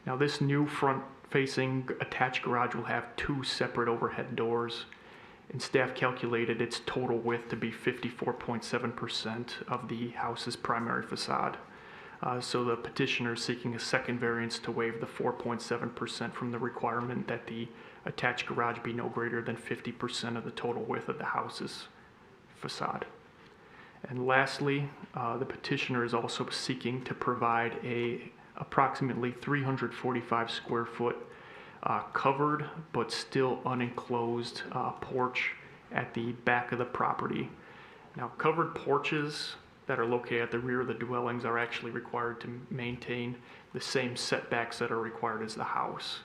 Now, this new front-facing attached garage will have 2 separate overhead doors, and staff calculated its total width to be 54.7% of the house's primary facade. So the petitioner is seeking a second variance to waive the 4.7% from the requirement that the attached garage be no greater than 50% of the total width of the house's facade. And lastly, the petitioner is also seeking to provide a approximately 345 square foot covered but still unenclosed porch at the back of the property. Now, covered porches that are located at the rear of the dwellings are actually required to maintain the same setbacks that are required as the house.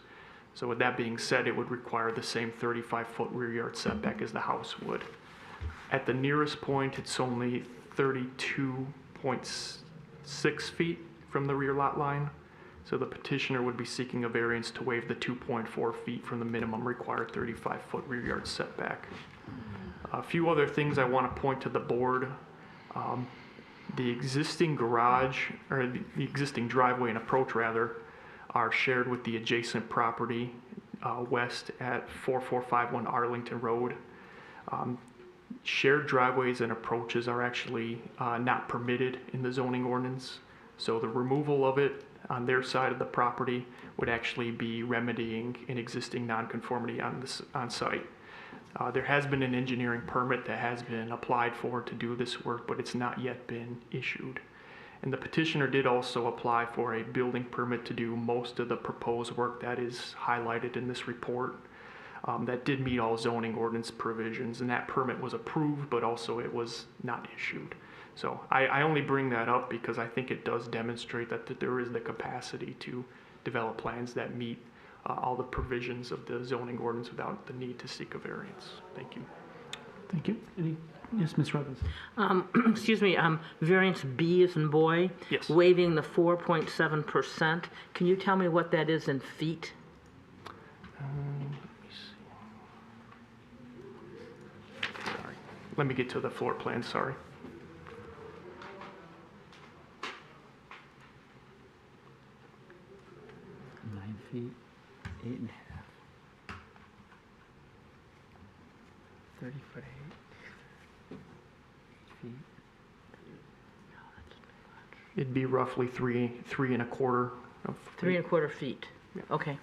So with that being said, it would require the same 35-foot rear yard setback as the house would. At the nearest point, it's only 32.6 feet from the rear lot line. So the petitioner would be seeking a variance to waive the 2.4 feet from the minimum required 35-foot rear yard setback. A few other things I want to point to the board. The existing garage, or the existing driveway and approach rather, are shared with the adjacent property west at 4451 Arlington Road. Shared driveways and approaches are actually not permitted in the zoning ordinance. So the removal of it on their side of the property would actually be remedying an existing nonconformity on site. There has been an engineering permit that has been applied for to do this work, but it's not yet been issued. And the petitioner did also apply for a building permit to do most of the proposed work that is highlighted in this report. That did meet all zoning ordinance provisions, and that permit was approved, but also it was not issued. So I only bring that up because I think it does demonstrate that there is the capacity to develop plans that meet all the provisions of the zoning ordinance without the need to seek a variance. Thank you. Thank you. Yes, Ms. Robbins. Excuse me, variance B as in boy? Yes. Waiving the 4.7%. Can you tell me what that is in feet? Let me see. Sorry. Let me get to the floor plan, sorry. Feet, 8.5. 30 foot 8 feet. It'd be roughly three and a quarter. 3.25 feet. Yeah. Okay.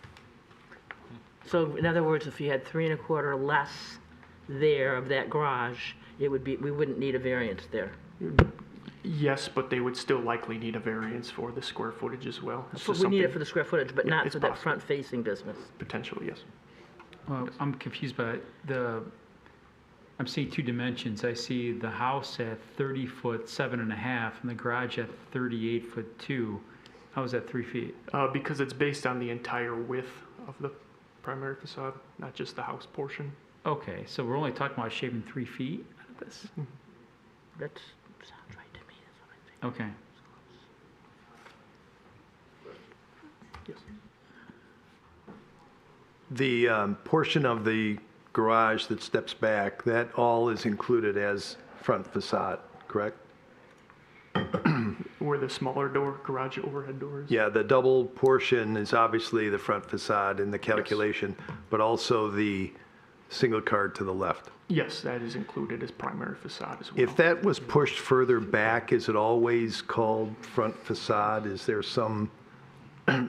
So in other words, if you had 3.25 less there of that garage, it would be, we wouldn't need a variance there. Yes, but they would still likely need a variance for the square footage as well. So we need it for the square footage, but Yeah, not it's for that possible. front-facing business. Potentially, yes. Well, I'm confused by I'm seeing 2 dimensions. I see the house at 30 foot 7.5 and the garage at 38 foot 2. How is that 3 feet? Because it's based on the entire width of the primary facade, not just the house portion. Okay, so we're only talking about shaving 3 feet out of this? That sounds right to me, that's what I think. Okay. Yes. The portion of the garage that steps back, that all is included as front facade, correct? Where the smaller garage overhead doors? Yeah, the double portion is obviously the front facade in the calculation, but also the single card to the left. Yes, that is included as primary facade as well. If that was pushed further back, is it always called front facade? Is there some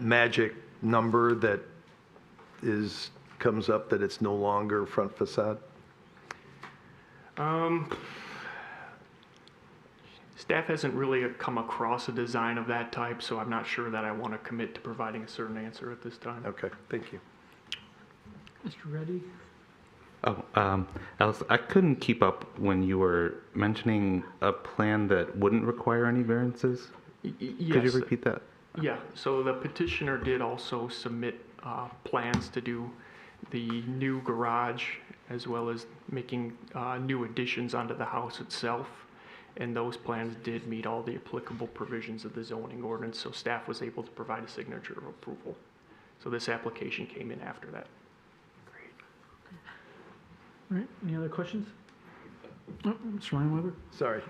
magic number that comes up that it's no longer front facade? Staff hasn't really come across a design of that type, so I'm not sure that I want to commit to providing a certain answer at this time. Okay, thank you. Mr. Reddy? Oh, Alice, I couldn't keep up when you were mentioning a plan that wouldn't require any variances. Could you Yes. repeat that? Yeah, so the petitioner did also submit plans to do the new garage as well as making new additions onto the house itself. And those plans did meet all the applicable provisions of the zoning ordinance, so staff was able to provide a signature of approval. So this application came in after that. All right, any other questions? Oh, Mr. Lionweber? Sorry.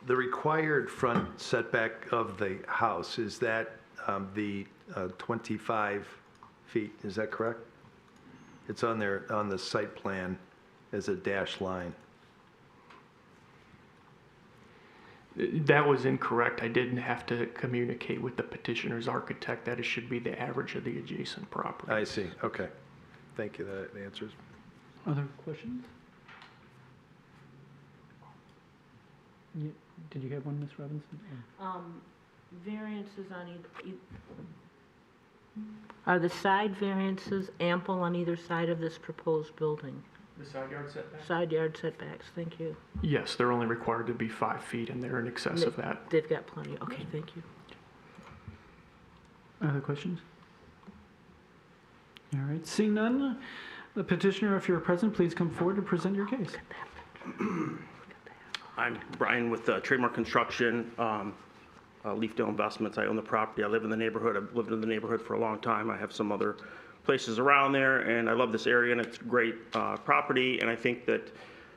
The required front setback of the house, is that the 25 feet, is that correct? It's on there, on the site plan as a dashed line. That was incorrect. I didn't have to communicate with the petitioner's architect that it should be the average of the adjacent property. I see, okay. Thank you, that answers. Other questions? Did you have one, Ms. Robinson? Variances on either, are the side variances ample on either side of this proposed building? The side yard setback? Side yard setbacks, thank you. Yes, they're only required to be 5 feet, and they're in excess of that. They've got plenty, okay, thank you. Other questions? All right, seeing none, the petitioner, if you're present, please come forward to present your case. I'm Brian with Trademark Construction, Leafdale Investments. I own the property. I live in the neighborhood. I've lived in the neighborhood for a long time. I have some other places around there, and I love this area, and it's a great property. And I think that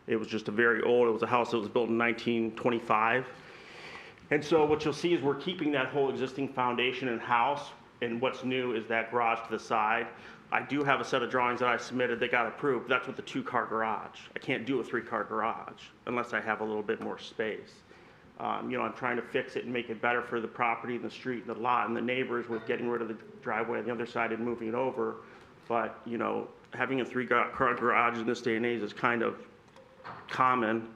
it was just a very old, it was a house that was built in 1925. And so what you'll see is we're keeping that whole existing foundation and house, and what's new is that garage to the side. I do have a set of drawings that I submitted that got approved. That's with the 2-car garage. I can't do a 3-car garage unless I have a little bit more space. I'm trying to fix it and make it better for the property and the street and the lot and the neighbors with getting rid of the driveway on the other side and moving it over. But, having a 3-car garage in this day and age is kind of common,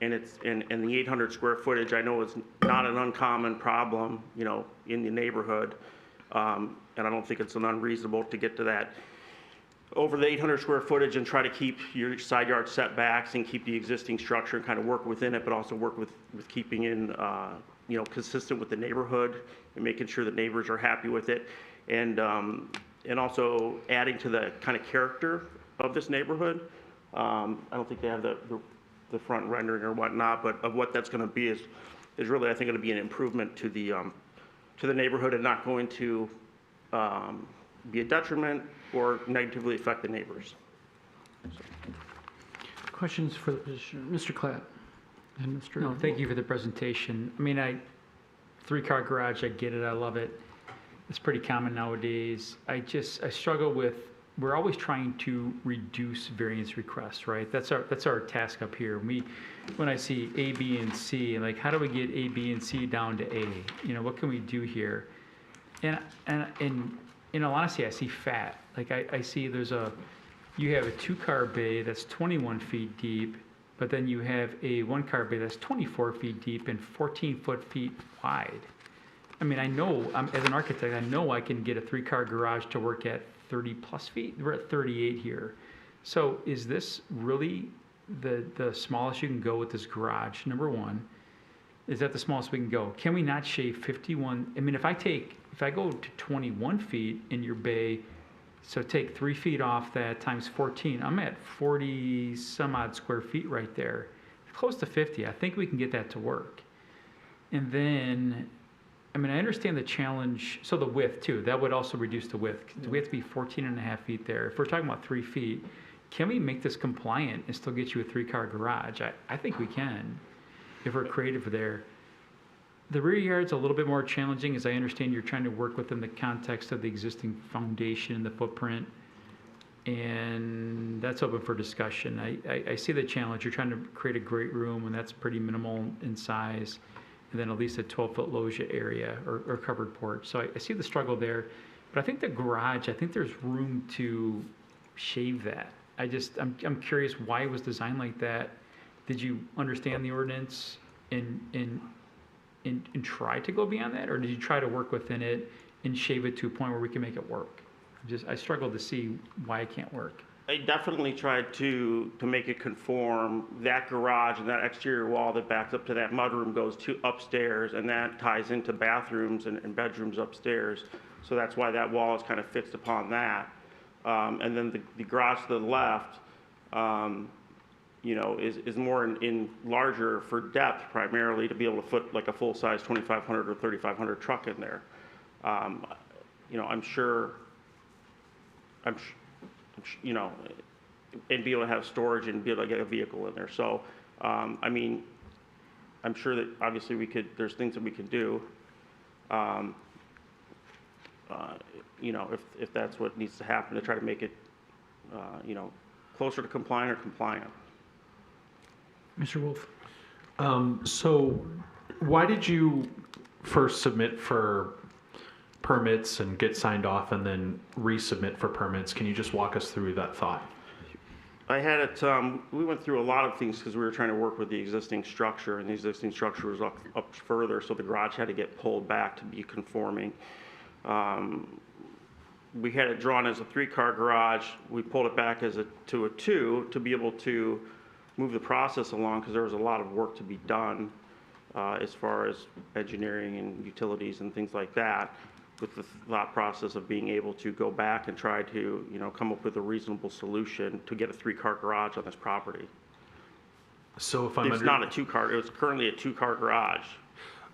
and the 800 square footage I know is not an uncommon problem, in the neighborhood. And I don't think it's an unreasonable to get to that over the 800 square footage and try to keep your side yard setbacks and keep the existing structure and kind of work within it, but also work with keeping in, consistent with the neighborhood and making sure that neighbors are happy with it. And also adding to the kind of character of this neighborhood. I don't think they have the front rendering or whatnot, but of what that's going to be is really, I think, going to be an improvement to the neighborhood and not going to be a detriment or negatively affect the neighbors. Questions for the petitioner? Mr. Klatt and Mr. No, thank you for the presentation. I mean, 3-car garage, I get it, I love it. It's pretty common nowadays. I struggle with, we're always trying to reduce variance requests, right? That's our task up here. When I see A, B, and C, like, how do we get A, B, and C down to A? What can we do here? And in all honesty, I see fat. Like, I see you have a 2-car bay that's 21 feet deep, but then you have a 1-car bay that's 24 feet deep and 14 feet wide. I mean, I know, as an architect, I know I can get a 3-car garage to work at 30 plus feet. We're at 38 here. So is this really the smallest you can go with this garage? Number one, is that the smallest we can go? Can we not shave 51? I mean, if I go to 21 feet in your bay, so take 3 feet off that times 14, I'm at 40 some odd square feet right there. Close to 50. I think we can get that to work. And then, I understand the challenge. So the width too, that would also reduce the width. We have to be 14.5 feet there. If we're talking about 3 feet, can we make this compliant and still get you a 3-car garage? I think we can, if we're creative there. The rear yard's a little bit more challenging, as I understand you're trying to work within the context of the existing foundation and the footprint, and that's open for discussion. I see the challenge. You're trying to create a great room, and that's pretty minimal in size, and then at least a 12-foot loggia area or covered porch. So I see the struggle there, but I think the garage, I think there's room to shave that. I'm curious why it was designed like that. Did you understand the ordinance and try to go beyond that, or did you try to work within it and shave it to a point where we can make it work? I struggle to see why it can't work. I definitely tried to make it conform. That garage and that exterior wall that backs up to that mudroom goes to upstairs, and that ties into bathrooms and bedrooms upstairs. So that's why that wall is kind of fixed upon that. And then the garage to the left, is more in larger for depth primarily, to be able to put like a full-size 2,500 or 3,500 truck in there. I'm sure, and be able to have storage and be able to get a vehicle in there. So, I'm sure that obviously there's things that we can do. If that's what needs to happen to try to make it, closer to compliant or compliant. Mr. Wolf? So why did you first submit for permits and get signed off and then resubmit for permits? Can you just walk us through that thought? I had it, we went through a lot of things because we were trying to work with the existing structure, and the existing structure was up further, so the garage had to get pulled back to be conforming. We had it drawn as a 3-car garage. We pulled it back to a 2 to be able to move the process along, because there was a lot of work to be done as far as engineering and utilities and things like that, with the thought process of being able to go back and try to, come up with a reasonable solution to get a 3-car garage on this property. So if I'm It's not a 2-car, it was currently a 2-car garage.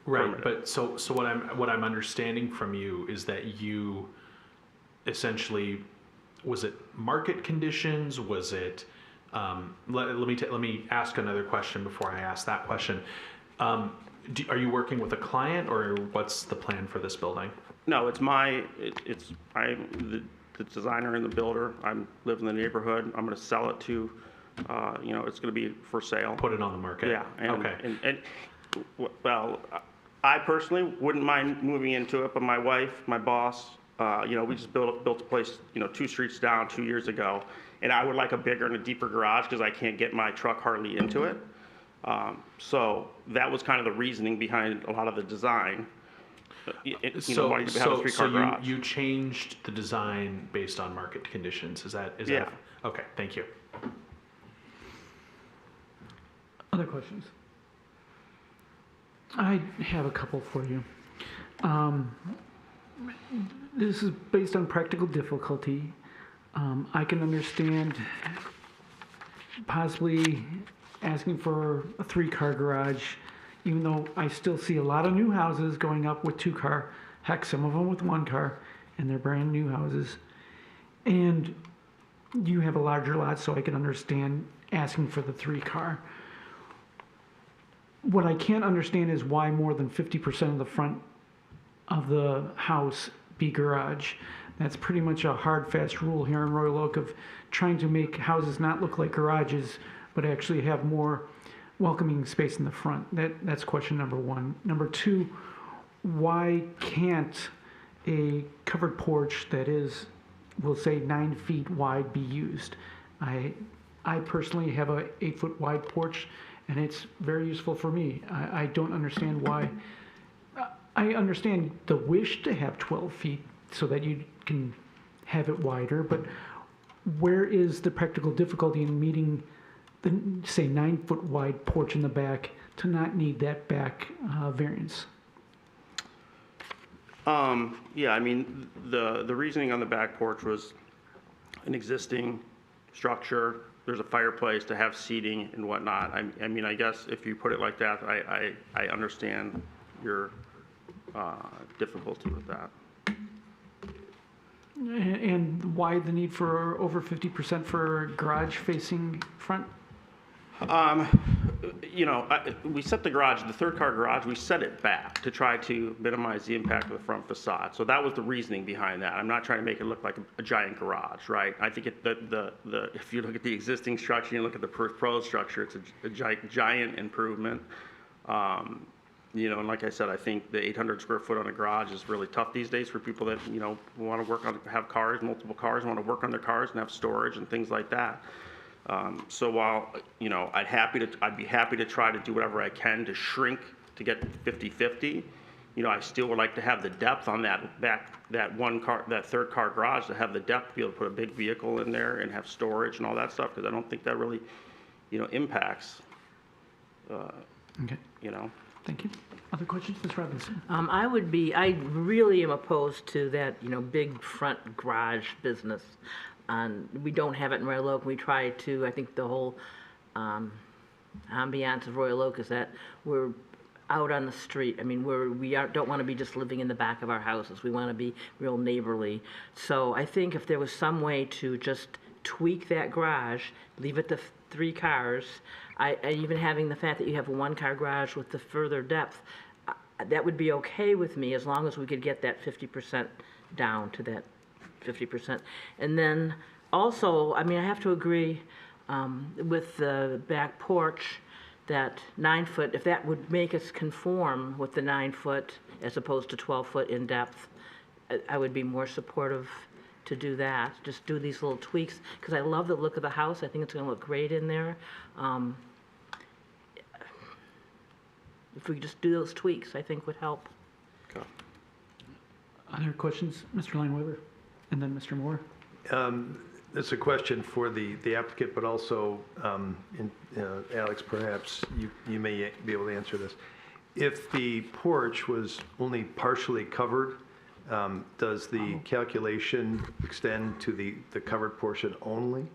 Right, permitted. but so what I'm understanding from you is that you essentially, was it market conditions? Was it let me ask another question before I ask that question. Are you working with a client, or what's the plan for this building? No, I'm the designer and the builder. I live in the neighborhood. I'm going to sell it to, it's going to be for sale. Put it on the market. Yeah. Okay. Well, I personally wouldn't mind moving into it, but my wife, my boss, we just built a place, 2 streets down 2 years ago, and I would like a bigger and a deeper garage because I can't get my truck hardly into it. So that was kind of the reasoning behind a lot of the design. Wanting to have a 3-car garage. You changed the design based on market conditions. Is that? Yeah. Okay. Thank you. Other questions? I have a couple for you. This is based on practical difficulty. I can understand possibly asking for a 3-car garage, even though I still see a lot of new houses going up with 2-car, heck, some of them with 1 car, and they're brand new houses. And you have a larger lot, so I can understand asking for the 3-car. What I can't understand is why more than 50% of the front of the house be garage. That's pretty much a hard, fast rule here in Royal Oak of trying to make houses not look like garages, but actually have more welcoming space in the front. That's question number 1. Number 2, why can't a covered porch that is, we'll say, 9 feet wide be used? I personally have a 8-foot wide porch, and it's very useful for me. I don't understand why. I understand the wish to have 12 feet so that you can have it wider, but where is the practical difficulty in meeting the, say, 9-foot wide porch in the back to not need that back variance? Yeah, the reasoning on the back porch was an existing structure. There's a fireplace to have seating and whatnot. I guess if you put it like that, I understand your difficulty with that. And why the need for over 50% for garage facing front? We set the garage, the 3rd-car garage, we set it back to try to minimize the impact of the front facade. So that was the reasoning behind that. I'm not trying to make it look like a giant garage, right? I think if you look at the existing structure, you look at the proposed structure, it's a giant improvement. You know, and like I said, I think the 800 square foot on a garage is really tough these days for people that, you know, want to work on, have cars, multiple cars, want to work on their cars and have storage and things like that. So while, you know, I'd be happy to try to do whatever I can to shrink to get 50-50, you know, I still would like to have the depth on that third car garage, to have the depth to be able to put a big vehicle in there and have storage and all that stuff, because I don't think that really, you know, impacts, Okay, you know. thank you. Other questions, Ms. Robinson? I really am opposed to that, you know, big front garage business. We don't have it in Royal Oak. We try to, I think the whole ambiance of Royal Oak is that we're out on the street. I mean, don't want to be just living in the back of our houses. We want to be real neighborly. So I think if there was some way to just tweak that garage, leave it to 3 cars, even having the fact that you have a 1-car garage with the further depth, that would be okay with me, as long as we could get that 50% down to that 50%. And then also, I mean, I have to agree with the back porch, that 9-foot, if that would make us conform with the 9-foot as opposed to 12-foot in depth, I would be more supportive to do that. Just do these little tweaks, because I love the look of the house. I think it's going to look great in there. If we just do those tweaks, I think would help. Okay. Other questions, Mr. Langweather, and then Mr. Moore? This is a question for the applicant, but also, Alex, perhaps you may be able to answer this. If the porch was only partially covered, does the calculation extend to the covered portion only?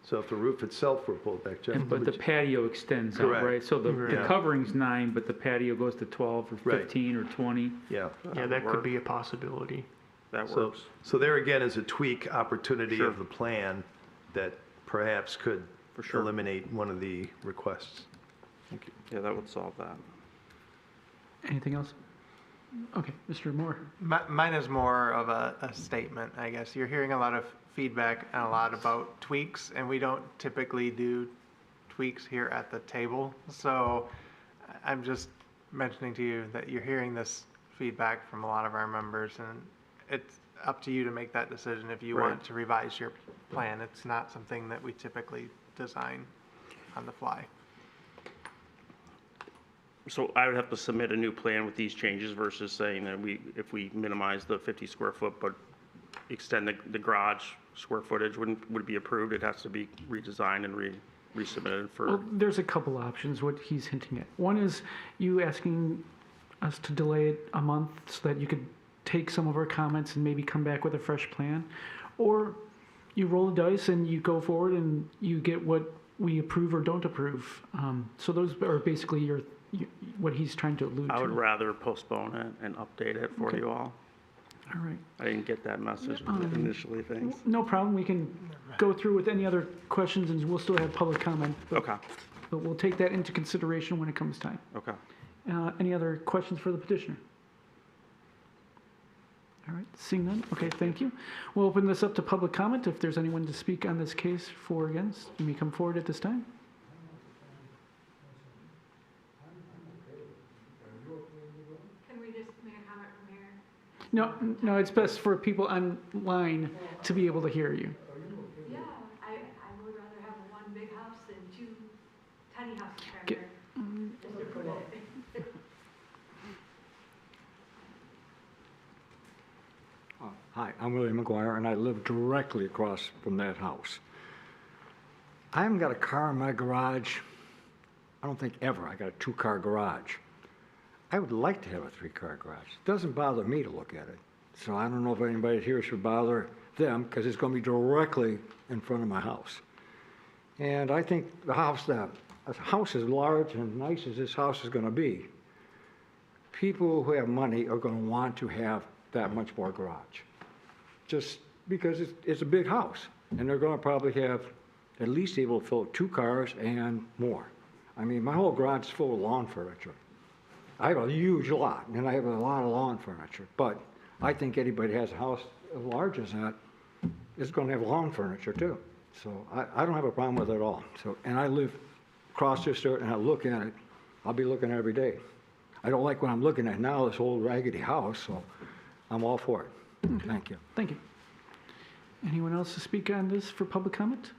So if the roof itself were pulled back, Jeff? But the patio extends out, Correct. right? So the Yeah. covering's 9, but the patio goes to 12 or Right. 15 or 20. Yeah. Yeah, that could be a possibility. That So, works. so there again is a tweak opportunity Sure. of the plan that perhaps could For sure. eliminate one of the requests. Thank you. Yeah, that would solve that. Anything else? Okay, Mr. Moore? Mine is more of a statement, I guess. You're hearing a lot of feedback and a lot about tweaks, and we don't typically do tweaks here at the table. So I'm just mentioning to you that you're hearing this feedback from a lot of our members, and it's up to you to make that decision if you want to revise your plan. It's not something that we typically design on the fly. So I would have to submit a new plan with these changes versus saying that if we minimize the 50 square foot, but extend the garage square footage, would it be approved? It has to be redesigned and resubmitted for. Well, there's a couple options, what he's hinting at. One is you asking us to delay it a month so that you could take some of our comments and maybe come back with a fresh plan. Or you roll the dice and you go forward and you get what we approve or don't approve. So those are basically what he's trying to allude to. I would rather postpone it and update it for you all. All right. I didn't get that message initially, thanks. No problem. We can go through with any other questions and we'll still have public comment. Okay, But we'll take that into consideration when it comes time. okay. Any other questions for the petitioner? All right, seeing none, okay, thank you. We'll open this up to public comment. If there's anyone to speak on this case for or against, you may come forward at this time. Can we just make a comment from here? No, it's best for people online to be able to hear you. Yeah, I would rather have one big house than 2 tiny houses back Get- there. Just to put it. Hi, I'm William McGuire, and I live directly across from that house. I haven't got a car in my garage, I don't think ever. I got a 2-car garage. I would like to have a 3-car garage. It doesn't bother me to look at it. So I don't know if anybody here should bother them, because it's going to be directly in front of my house. And I think a house as large and nice as this house is going to be, people who have money are going to want to have that much more garage. Just because it's a big house, and they're going to probably have at least able to fill 2 cars and more. I mean, my whole garage is full of lawn furniture. I have a huge lot, and I have a lot of lawn furniture, but I think anybody who has a house as large as that is going to have lawn furniture too. So I don't have a problem with it at all. So, and I live across this dirt and I look at it, I'll be looking every day. I don't like what I'm looking at now, this old raggedy house, so I'm all for it. Okay. Thank you. Thank you. Anyone else to speak on this for public comment?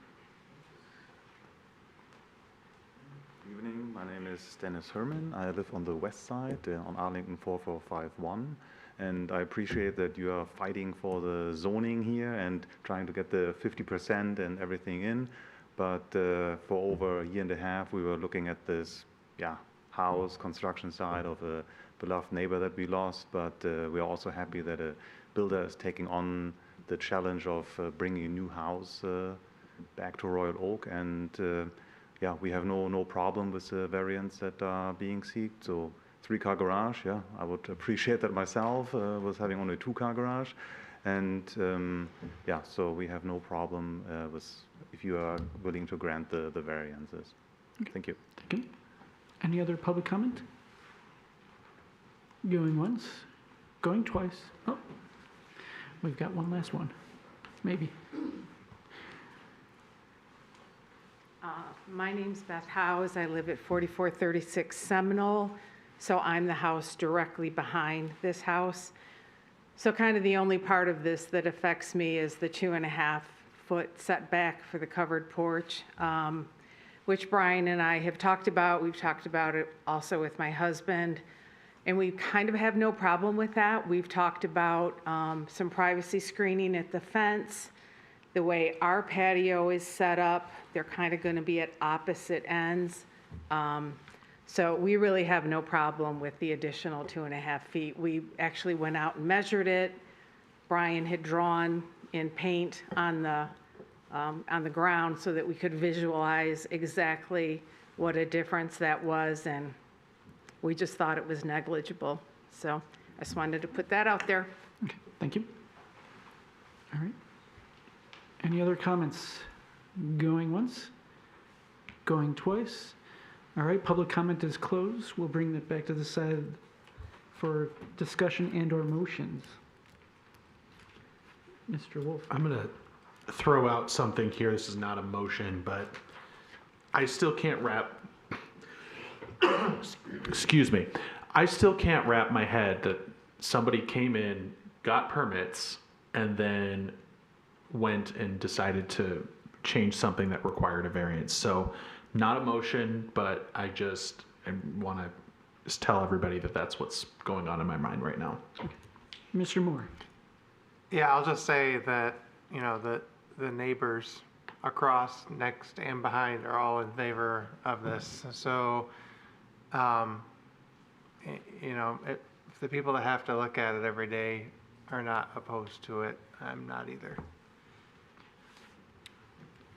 Evening, my name is Dennis Herman. I live on the west side on Arlington 4451, and I appreciate that you are fighting for the zoning here and trying to get the 50% and everything in. But for over a year and a half, we were looking at this house construction side of a beloved neighbor that we lost. But we are also happy that a builder is taking on the challenge of bringing a new house back to Royal Oak, and we have no problem with the variants that are being sought. So 3-car garage, I would appreciate that myself, was having only a 2-car garage. And so we have no problem with if you are willing to grant the variances. Okay. Thank you. Thank you. Any other public comment? Going once, going twice. Oh, we've got one last one, maybe. My name's Beth Howes. I live at 4436 Seminole, so I'm the house directly behind this house. So kind of the only part of this that affects me is the 2.5-foot setback for the covered porch, which Brian and I have talked about. We've talked about it also with my husband, and we kind of have no problem with that. We've talked about some privacy screening at the fence. The way our patio is set up, they're kind of going to be at opposite ends. So we really have no problem with the additional 2.5 feet. We actually went out and measured it. Brian had drawn in paint on the ground so that we could visualize exactly what a difference that was, and we just thought it was negligible. So I just wanted to put that out there. Okay, thank you. All right. Any other comments? Going once? Going twice? All right, public comment is closed. We'll bring it back to the side for discussion and/or motions. Mr. Wolf. I'm going to throw out something here. This is not a motion, but I still can't wrap, excuse me, I still can't wrap my head that somebody came in, got permits, and then went and decided to change something that required a variance. So not a motion, but I want to just tell everybody that that's what's going on in my mind right now. Mr. Moore. Yeah, I'll just say that, the neighbors across, next, and behind are all in favor of this. So, if the people that have to look at it every day are not opposed to it, I'm not either.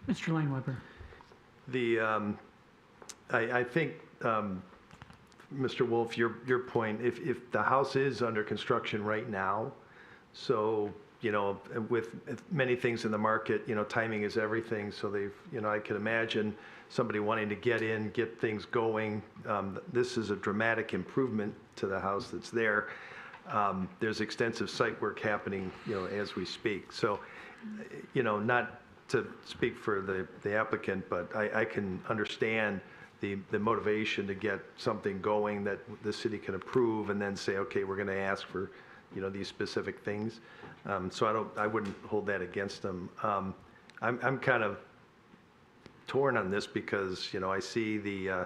Mr. Lineweber. I think, Mr. Wolf, your point, if the house is under construction right now, so, with many things in the market, timing is everything. So I can imagine somebody wanting to get in, get things going. This is a dramatic improvement to the house that's there. There's extensive site work happening, as we speak. So, not to speak for the applicant, but I can understand the motivation to get something going that the city can approve and then say, okay, we're going to ask for, these specific things. So I wouldn't hold that against them. I'm kind of torn on this because, I see the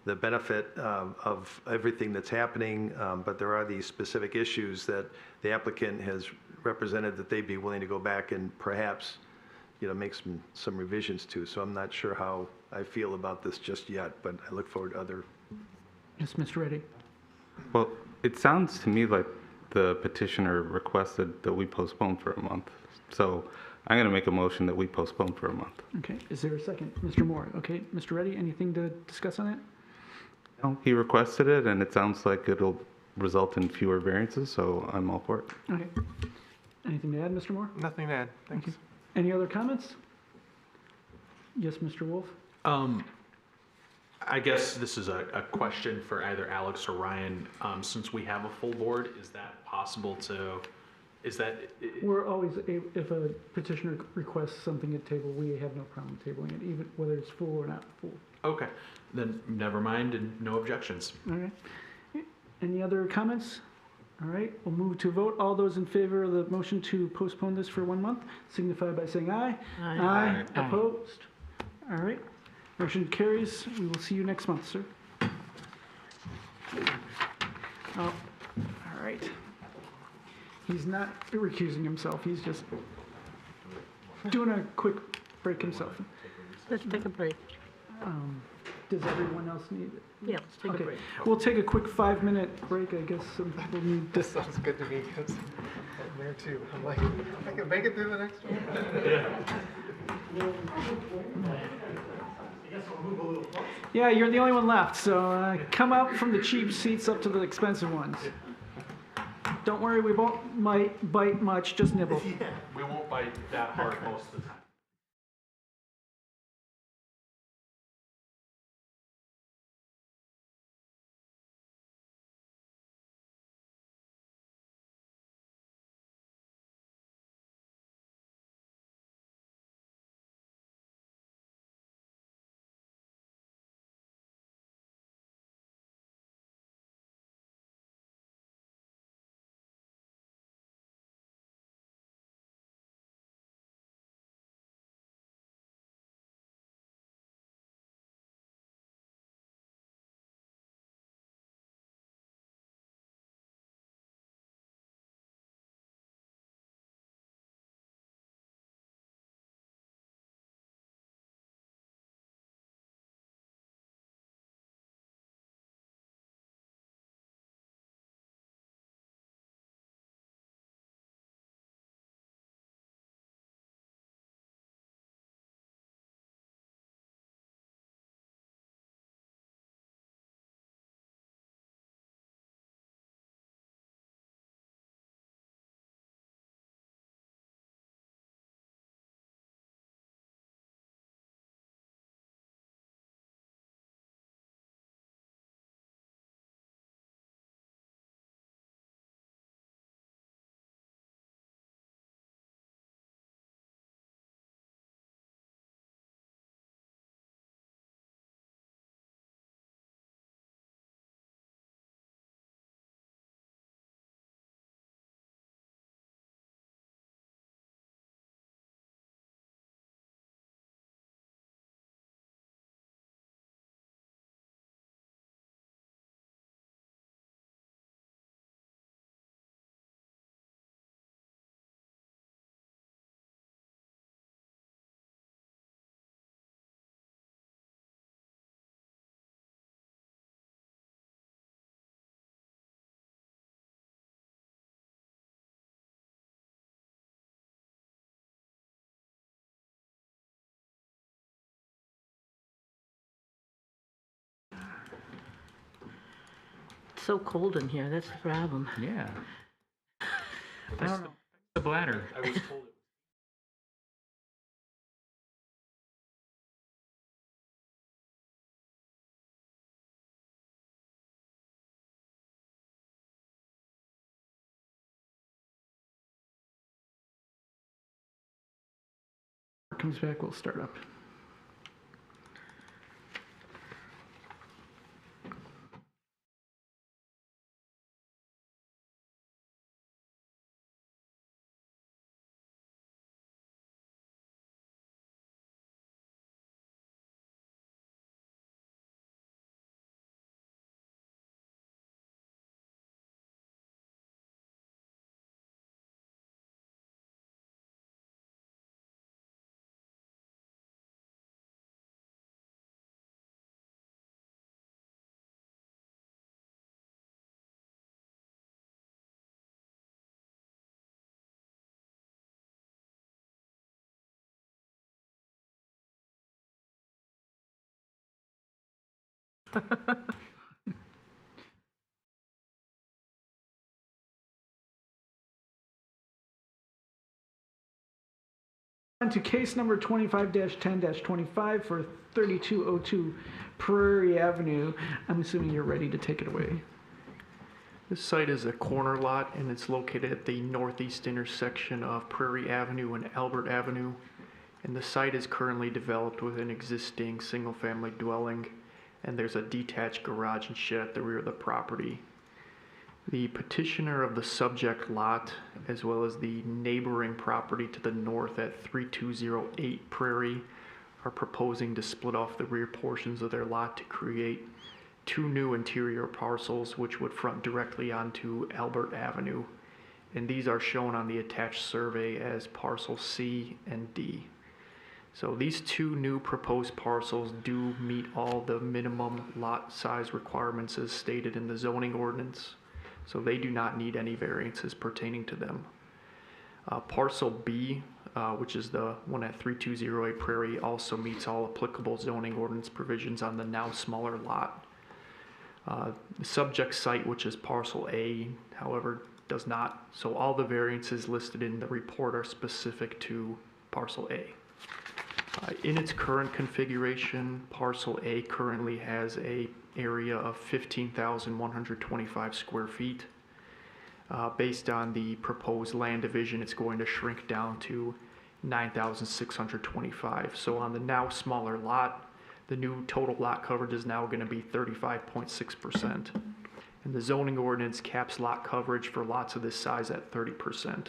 benefit of everything that's happening, but there are these specific issues that the applicant has represented that they'd be willing to go back and perhaps make some revisions to. So I'm not sure how I feel about this just yet, but I look forward to other. Yes, Mr. Reddy. Well, it sounds to me like the petitioner requested that we postpone for a month. So I'm going to make a motion that we postpone for a month. Okay, is there a second? Mr. Moore. Okay, Mr. Reddy, anything to discuss on that? No, he requested it, and it sounds like it'll result in fewer variances, so I'm all for it. Okay. Anything to add, Mr. Moore? Nothing to add. Thanks. Okay. Any other comments? Yes, Mr. Wolf? I guess this is a question for either Alex or Ryan. Since we have a full board, is that possible to Is that, We're always, if a petitioner requests something at table, we have no problem tabling it, even whether it's full or not full. okay, then never mind and no objections. Okay. Any other comments? All right, we'll move to vote. All those in favor of the motion to postpone this for 1 month signify by saying aye. Aye. Aye. Opposed? All right, motion carries. We will see you next month, sir. Oh, all right. He's not recusing himself. He's just doing a quick break himself. Let's take a break. Does everyone else need it? Yeah, let's take a Okay, break. we'll take a quick 5-minute break. I guess some people need This sounds good to me because I'm there too. I'm like, I can make it through the next one. Yeah, you're the only one left, so come out from the cheap seats up to the expensive ones. Don't worry, we won't bite much, just nibble. We won't bite that hard most of the time. It's so cold in here, that's the problem. Yeah. I don't know. The bladder. I was told it. Comes back, we'll start up. On to case number 25-10-25 for 3202 Prairie Avenue. I'm assuming you're ready to take it away. This site is a corner lot, and it's located at the northeast intersection of Prairie Avenue and Albert Avenue. And the site is currently developed with an existing single-family dwelling, and there's a detached garage and shed at the rear of the property. The petitioner of the subject lot, as well as the neighboring property to the north at 3208 Prairie, are proposing to split off the rear portions of their lot to create two new interior parcels which would front directly onto Albert Avenue. And these are shown on the attached survey as parcel C and D. So these two new proposed parcels do meet all the minimum lot size requirements as stated in the zoning ordinance. So they do not need any variances pertaining to them. Parcel B, which is the one at 3208 Prairie, also meets all applicable zoning ordinance provisions on the now smaller lot. The subject site, which is parcel A, however, does not. So all the variances listed in the report are specific to parcel A. In its current configuration, parcel A currently has an area of 15,125 square feet. Based on the proposed land division, it's going to shrink down to 9,625. So on the now smaller lot, the new total lot coverage is now going to be 35.6%. And the zoning ordinance caps lot coverage for lots of this size at 30%.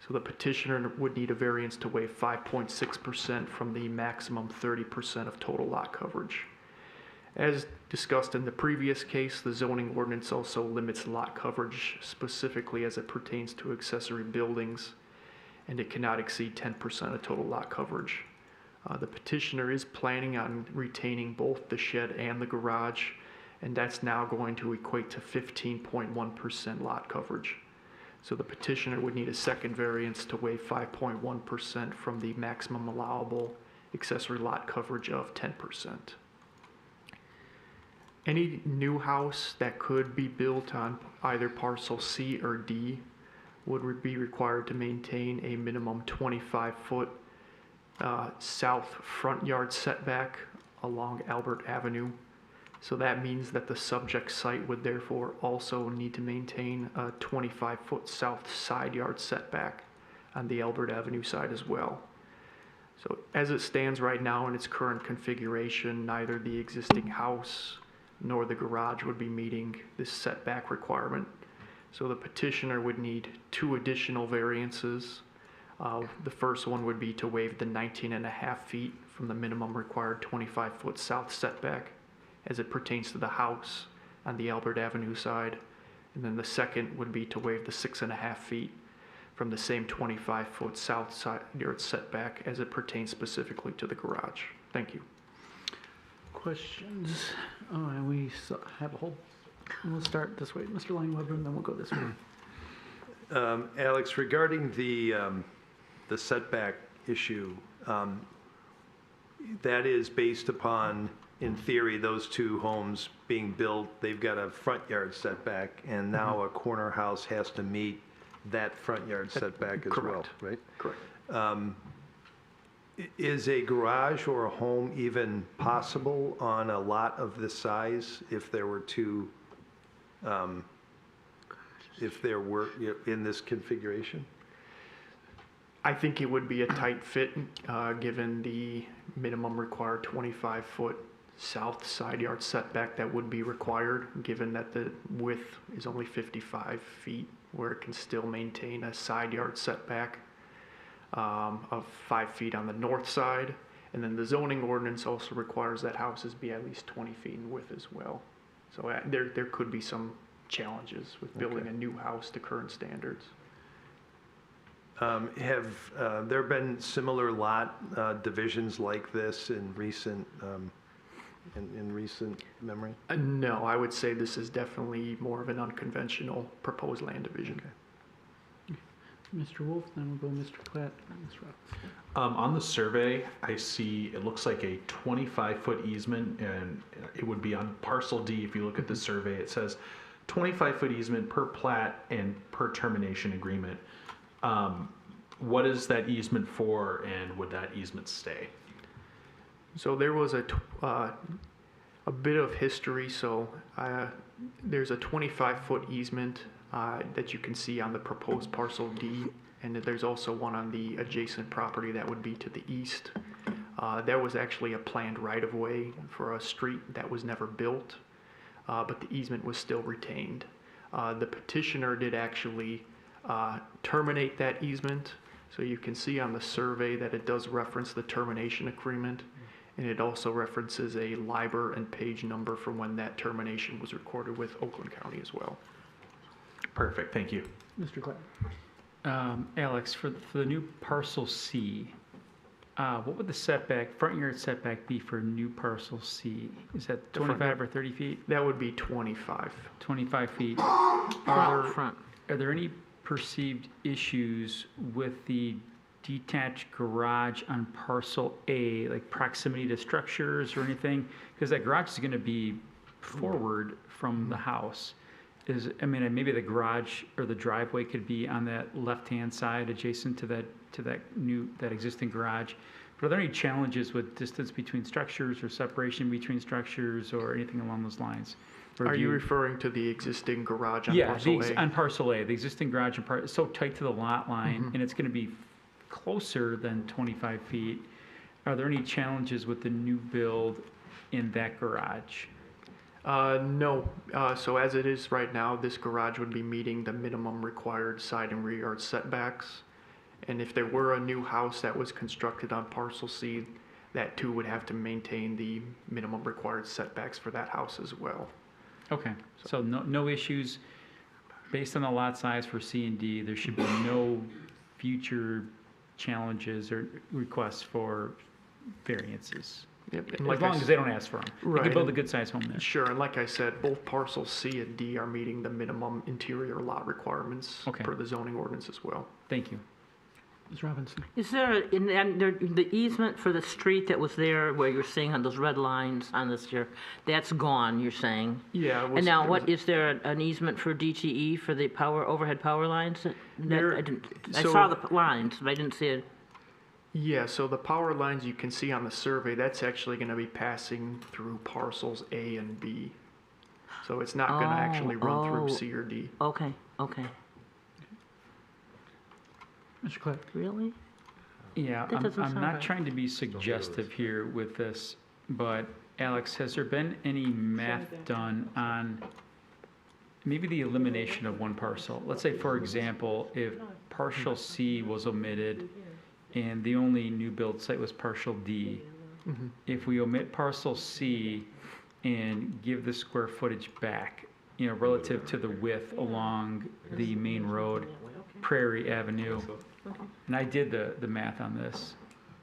So the petitioner would need a variance to waive 5.6% from the maximum 30% of total lot coverage. As discussed in the previous case, the zoning ordinance also limits lot coverage specifically as it pertains to accessory buildings, and it cannot exceed 10% of total lot coverage. The petitioner is planning on retaining both the shed and the garage, and that's now going to equate to 15.1% lot coverage. So the petitioner would need a second variance to waive 5.1% from the maximum allowable accessory lot coverage of 10%. Any new house that could be built on either parcel C or D would be required to maintain a minimum 25-foot south front yard setback along Albert Avenue. So that means that the subject site would therefore also need to maintain a 25-foot south side yard setback on the Albert Avenue side as well. So as it stands right now in its current configuration, neither the existing house nor the garage would be meeting this setback requirement. So the petitioner would need two additional variances. The first one would be to waive the 19.5 feet from the minimum required 25-foot south setback as it pertains to the house on the Albert Avenue side. And then the second would be to waive the 6.5 feet from the same 25-foot south side yard setback as it pertains specifically to the garage. Thank you. Questions? Oh, and we have a whole, we'll start this way, Mr. Langweber, and then we'll go this way. Alex, regarding the setback issue, that is based upon, in theory, those two homes being built, they've got a front yard setback, and now a corner house has to meet that front yard setback as well, right? Correct. Is a garage or a home even possible on a lot of this size if there were two, if there were in this configuration? I think it would be a tight fit given the minimum required 25-foot south side yard setback that would be required, given that the width is only 55 feet, where it can still maintain a side yard setback of 5 feet on the north side. And then the zoning ordinance also requires that houses be at least 20 feet in width as well. So there could be some challenges with building a new house to current standards. Have there been similar lot divisions like this in recent memory? No, I would say this is definitely more of an unconventional proposed land division. Okay. Mr. Wolf, then we'll go Mr. Platt. On the survey, I see it looks like a 25-foot easement, and it would be on parcel D. If you look at the survey, it says 25-foot easement per plat and per termination agreement. What is that easement for, and would that easement stay? So there was A bit of history, so there's a 25-foot easement that you can see on the proposed parcel D, and there's also one on the adjacent property that would be to the east. There was actually a planned right-of-way for a street that was never built, but the easement was still retained. The petitioner did actually terminate that easement, so you can see on the survey that it does reference the termination agreement, and it also references a LIBOR and page number from when that termination was recorded with Oakland County as well. Perfect, thank you. Mr. Clapp. Alex, for the new parcel C, what would the front yard setback be for new parcel C? Is that 25 or 30 feet? That would be 25. 25 feet. Front. Are there any perceived issues with the detached garage on parcel A, like proximity to structures or anything? Because that garage is going to be forward from the house. Maybe the garage or the driveway could be on that left-hand side adjacent to that existing garage. But are there any challenges with distance between structures or separation between structures or anything along those lines? Are you referring to the existing garage on Yeah, parcel A? on parcel A, the existing garage is so tight to the lot line, and it's going to be closer than 25 feet. Are there any challenges with the new build in that garage? No. So as it is right now, this garage would be meeting the minimum required side and rear yard setbacks. And if there were a new house that was constructed on parcel C, that too would have to maintain the minimum required setbacks for that house as well. Okay, so no issues based on the lot size for C and D. There should be no future challenges or requests for variances. Yep. As long as they don't ask for them. Right. You can build a good sized home there. Sure, and like I said, both parcels C and D are meeting the minimum interior lot requirements per the zoning ordinance as well. Thank you. Ms. Robinson. Is there, the easement for the street that was there where you're seeing on those red lines on this here, that's gone, you're saying? Yeah. And now is there an easement for DTE for the overhead power lines? I saw the lines, but I didn't see it. Yeah, so the power lines you can see on the survey, that's actually going to be passing through parcels A and B. So it's not going to actually run through C or D. Okay. Mr. Clapp. Really? Yeah, I'm not trying to be suggestive here with this, but Alex, has there been any math done on maybe the elimination of one parcel? Let's say, for example, if partial C was omitted and the only new build site was partial D, if we omit parcel C and give the square footage back, relative to the width along the main road, Prairie Avenue, and I did the math on this,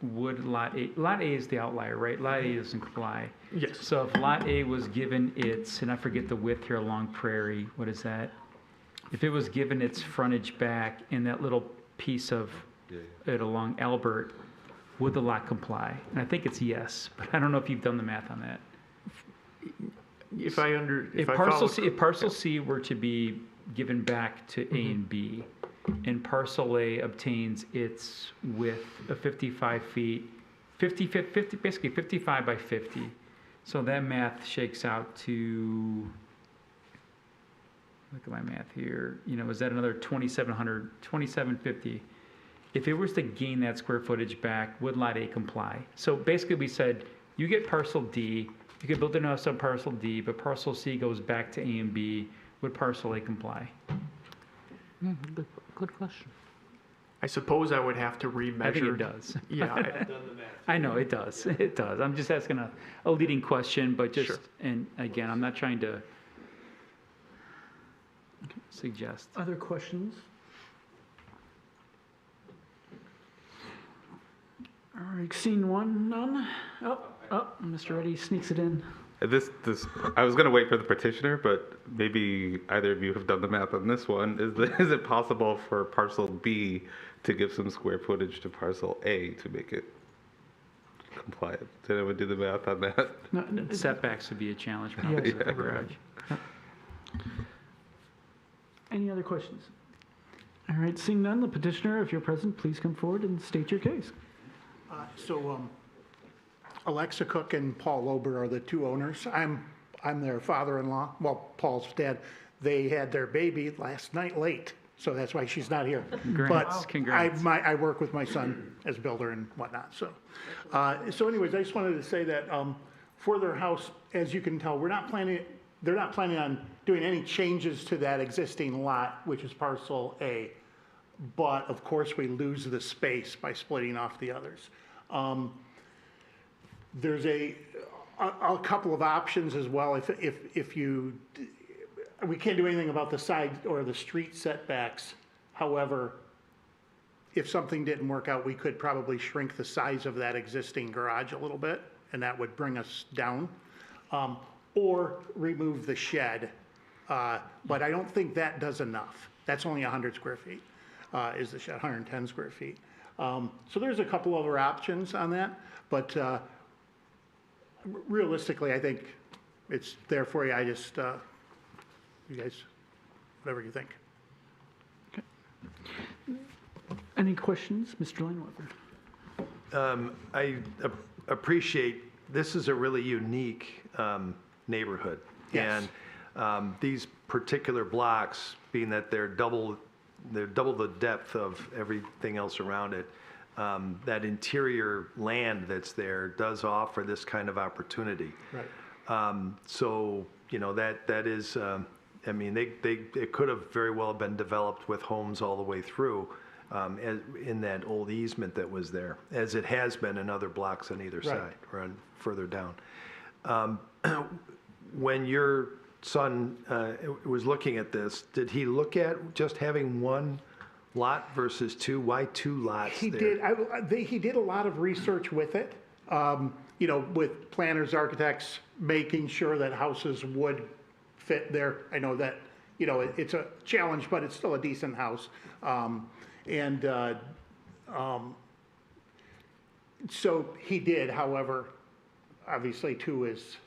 would lot A is the outlier, right? Lot A doesn't comply. Yes. So if lot A was given its, and I forget the width here along Prairie, what is that? If it was given its frontage back in that little piece of it along Albert, would the lot comply? And I think it's yes, but I don't know if you've done the math on that. If parcel C were to be given back to A and B, and parcel A obtains its width of 55 feet, 50, basically 55 by 50. So that math shakes out to, look at my math here, is that another 2,750? If it was to gain that square footage back, would lot A comply? So basically we said, you get parcel D, you could build a house on parcel D, but parcel C goes back to A and B, would parcel A comply? Good question. I suppose I would have to remeasure. I think it does. Yeah. I know, it does. It does. I'm just asking a leading question, but just, sure. And again, I'm not trying to suggest. Other questions? All right, scene one, none. Oh, Mr. Reddy sneaks it in. I was going to wait for the petitioner, but maybe either of you have done the math on this one. Is it possible for parcel B to give some square footage to parcel A to make it compliant? Did anyone do the math on that? No, setbacks would be a challenge. Yes, garage. Any other questions? All right, seeing none, the petitioner, if you're present, please come forward and state your case. Alexa Cook and Paul Lober are the two owners. I'm their father-in-law, well, Paul's dad. They had their baby last night late, so that's why she's not here. Congrats. But Congrats. I work with my son as builder and whatnot, so. So anyways, I just wanted to say that for their house, as you can tell, they're not planning on doing any changes to that existing lot, which is parcel A. But of course, we lose the space by splitting off the others. There's a couple of options as well. If we can't do anything about the side or the street setbacks. However, if something didn't work out, we could probably shrink the size of that existing garage a little bit, and that would bring us down. Or remove the shed. But I don't think that does enough. That's only 100 square feet, is the shed, 110 square feet. So there's a couple other options on that, but realistically, I think it's there for you. I just, you guys, whatever you think. Any questions, Mr. Lineweber? I appreciate, this is a really unique neighborhood. Yes. And these particular blocks, being that they're double the depth of everything else around it, that interior land that's there does offer this kind of opportunity. Right. So, you know, that is, I mean, it could have very well been developed with homes all the way through in that old easement that was there, as it has been in other blocks on either side or on further down. When your son was looking at this, did he look at just having one lot versus two? Why two lots He there? did. He did a lot of research with it. You know, with planners, architects, making sure that houses would fit there. I know that, you know, it's a challenge, but it's still a decent house. So he did. However, obviously two is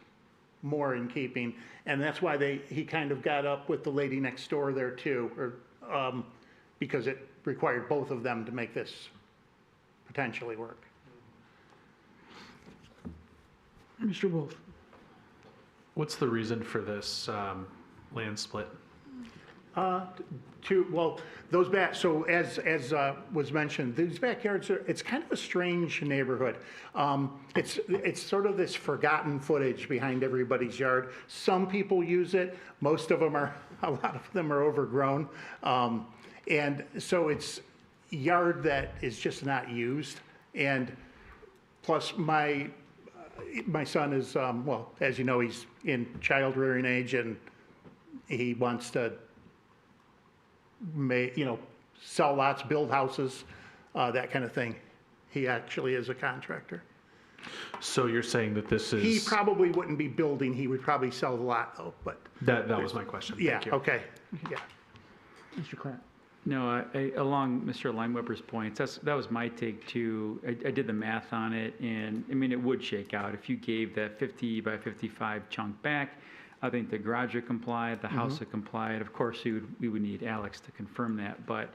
more in keeping, and that's why he kind of got up with the lady next door there too, or because it required both of them to make this potentially work. Mr. Wolf? What's the reason for this land split? Well, those so as was mentioned, these backyards it's kind of a strange neighborhood. It's sort of this forgotten footage behind everybody's yard. Some people use it. Most of them a lot of them are overgrown. And so it's yard that is just not used. And plus my son is, well, as you know, he's in child rearing age, and he wants to sell lots, build houses, that kind of thing. He actually is a contractor. So you're saying that this is... He probably wouldn't be building, he would probably sell the lot though, but... That was my question. Yeah, Thank you. okay, yeah. Mr. Clint? No, along Mr. Lineweber's points, that was my take too. I did the math on it, and I mean, it would shake out. If you gave that 50 by 55 chunk back, I think the garage would comply, the house would comply. Of course, we would need Alex to confirm that, but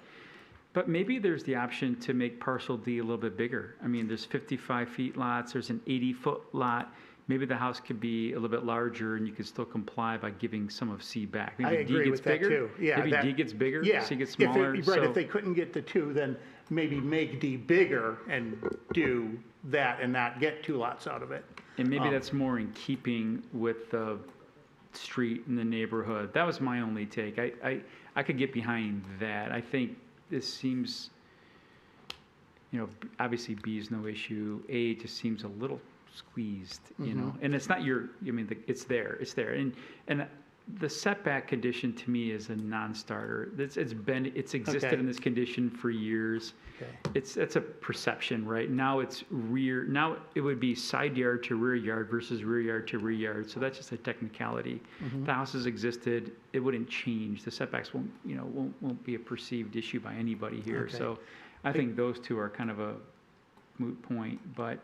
maybe there's the option to make parcel D a little bit bigger. I mean, there's 55 feet lots, there's an 80-foot lot. Maybe the house could be a little bit larger, and you could still comply by giving some of C back. Maybe I agree D gets with that bigger. too. Yeah, maybe D gets bigger, C gets If smaller. if they couldn't get the two, then maybe make D bigger and do that and not get two lots out of it. And maybe that's more in keeping with the street in the neighborhood. That was my only take. I could get behind that. I think this seems, you know, obviously B is no issue. A just seems a little squeezed, you know, and it's not it's there, and the setback condition to me is a non-starter. It's existed in this condition for years. Okay. It's a perception, right? Now now it would be side yard to rear yard versus rear yard to rear yard. So that's just a technicality. The house has existed. It wouldn't change. The setbacks won't be a perceived issue by anybody here. Okay. So I think those two are kind of a moot point, but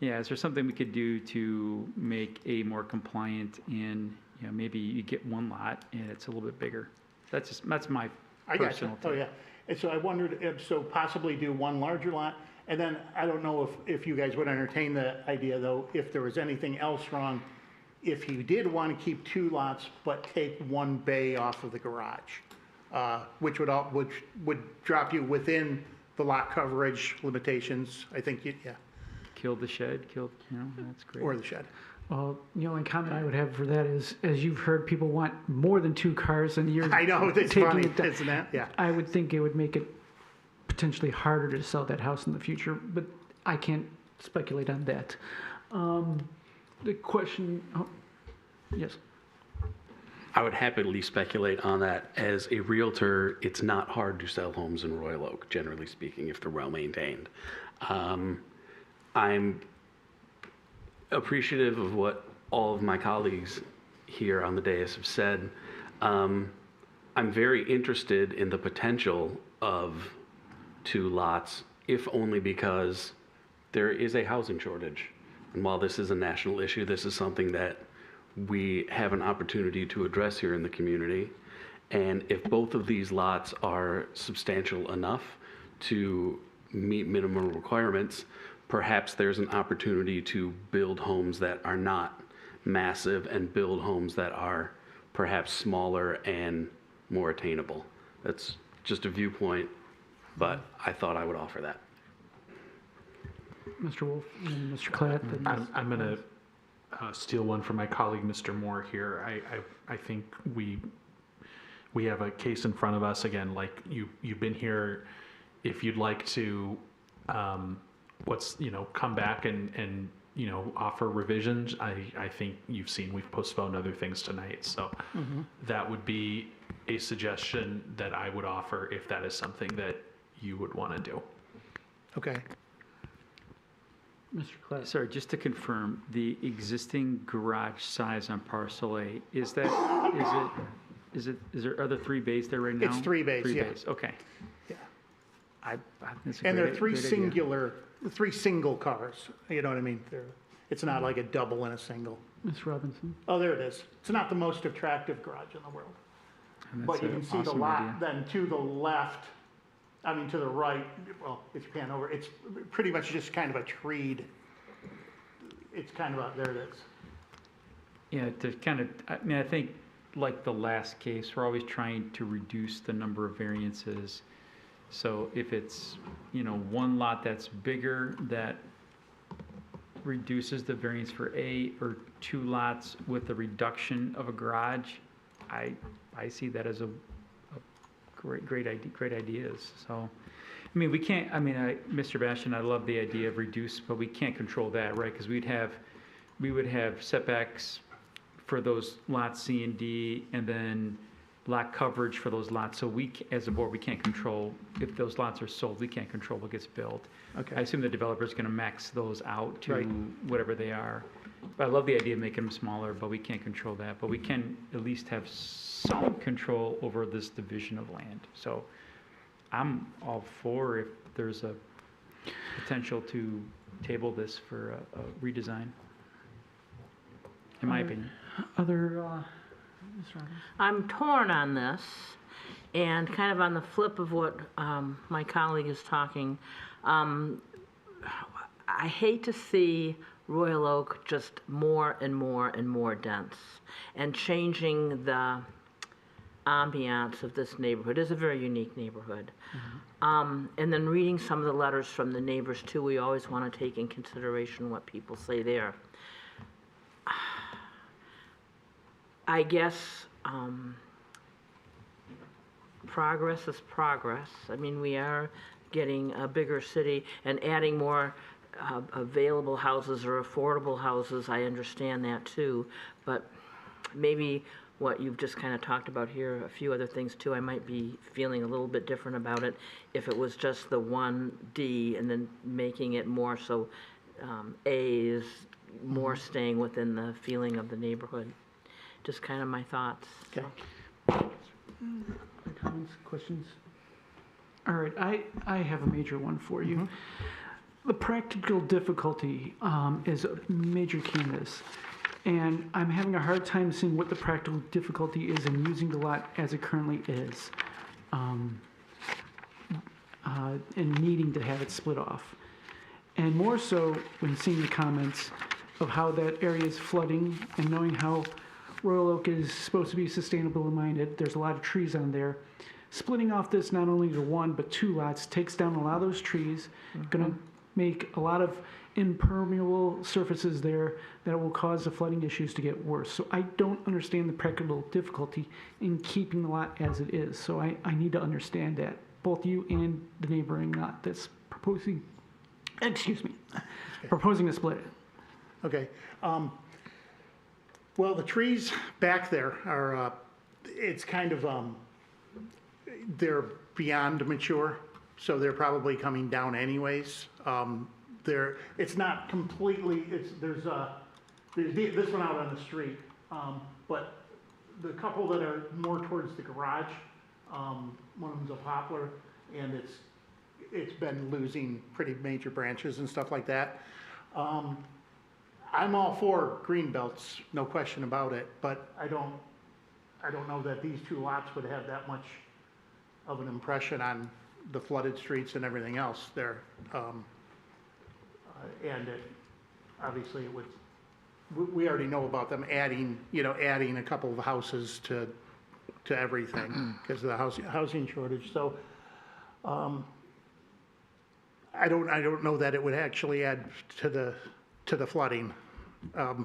yeah, is there something we could do to make A more compliant in, you know, maybe you get one lot and it's a little bit bigger? That's my I got you. personal Oh, take. yeah. And so I wondered if, so possibly do one larger lot And then, I don't know if you guys would entertain the idea, though, if there was anything else wrong, if you did want to keep 2 lots, but take 1 bay off of the garage, which would drop you within the lot coverage limitations, I think, yeah, Killed the shed, that's great. or the shed. Well, the only comment I would have for that is, as you've heard, people want more than 2 cars, and you're I know, it's taking funny, it down. isn't that? Yeah. I would think it would make it potentially harder to sell that house in the future, but I can't speculate on that. The question, yes. I would happily speculate on that. As a realtor, it's not hard to sell homes in Royal Oak, generally speaking, if they're well maintained. I'm appreciative of what all of my colleagues here on the dais have said. I'm very interested in the potential of 2 lots, if only because there is a housing shortage. And while this is a national issue, this is something that we have an opportunity to address here in the community. And if both of these lots are substantial enough to meet minimum requirements, perhaps there's an opportunity to build homes that are not massive and build homes that are perhaps smaller and more attainable. That's just a viewpoint, but I thought I would offer that. Mr. Wolf and Mr. Klatt. I'm going to steal one from my colleague, Mr. Moore here. I think we have a case in front of us. Again, like you've been here. If you'd like to, come back and offer revisions, I think you've seen we've postponed other things tonight. So that would be a suggestion that I would offer if that is something that you would want to do. Okay. Mr. Klatt. Sorry, just to confirm, the existing garage size on parcel A, are there 3 bays there right now? It's 3 bays, 3 yeah. bays, okay. Yeah. That's a And great- they're 3 great idea. 3 single cars, you know what I mean? It's not like a double and a single. Ms. Robinson. Oh, there it is. It's not the most attractive garage in the world. And But that's you an can see the awesome lot, idea. then to the left, to the right, well, if you pan over, it's pretty much just kind of a treed. It's kind of there it is. Yeah, to kind of, I think like the last case, we're always trying to reduce the number of variances. So if it's, 1 lot that's bigger, that reduces the variance for A, or 2 lots with the reduction of a garage, I see that as a great ideas. So, we can't, Mr. Bastian, I love the idea of reduce, but we can't control that, right? Because we would have setbacks for those lots C and D, and then lot coverage for those lots. So as a board, we can't control, if those lots are sold, we can't control what gets built. Okay. I assume the developer's gonna max those out to Right. whatever they are. But I love the idea of making them smaller, but we can't control that. But we can at least have some control over this division of land. So I'm all for if there's a potential to table this for a redesign, in my opinion. Other, Ms. Robinson. I'm torn on this, and kind of on the flip of what my colleague is talking. I hate to see Royal Oak just more and more and more dense, and changing the ambiance of this neighborhood. It is a very unique neighborhood. And then reading some of the letters from the neighbors too, we always want to take in consideration what people say there. I guess progress is progress. We are getting a bigger city and adding more available houses or affordable houses. I understand that too, but maybe what you've just kind of talked about here, a few other things too, I might be feeling a little bit different about it if it was just the 1D and then making it more so A is more staying within the feeling of the neighborhood. Just kind of my thoughts. Okay. Comments, questions? All right, I have a major one for you. The practical difficulty is a major key in this. And I'm having a hard time seeing what the practical difficulty is in using the lot as it currently is, and needing to have it split off. and more so when seeing the comments of how that area is flooding and knowing how Royal Oak is supposed to be sustainably minded. There's a lot of trees on there. Splitting off this not only to 1 but 2 lots takes down a lot of those trees, going to make a lot of impermeable surfaces there that will cause the flooding issues to get worse. So I don't understand the practical difficulty in keeping the lot as it is. So I need to understand that, both you and the neighboring lot that's proposing, proposing to split it. Okay. Well, the trees back there are, it's kind of, they're beyond mature, so they're probably coming down anyways. It's not completely, there's this one out on the street, but the couple that are more towards the garage, one of them's a poplar, and it's been losing pretty major branches and stuff like that. I'm all for green belts, no question about it, but I don't know that these 2 lots would have that much of an impression on the flooded streets and everything else there. And obviously it would, we already know about them adding a couple of houses to everything because of the housing shortage. So I don't know that it would actually add to the flooding. I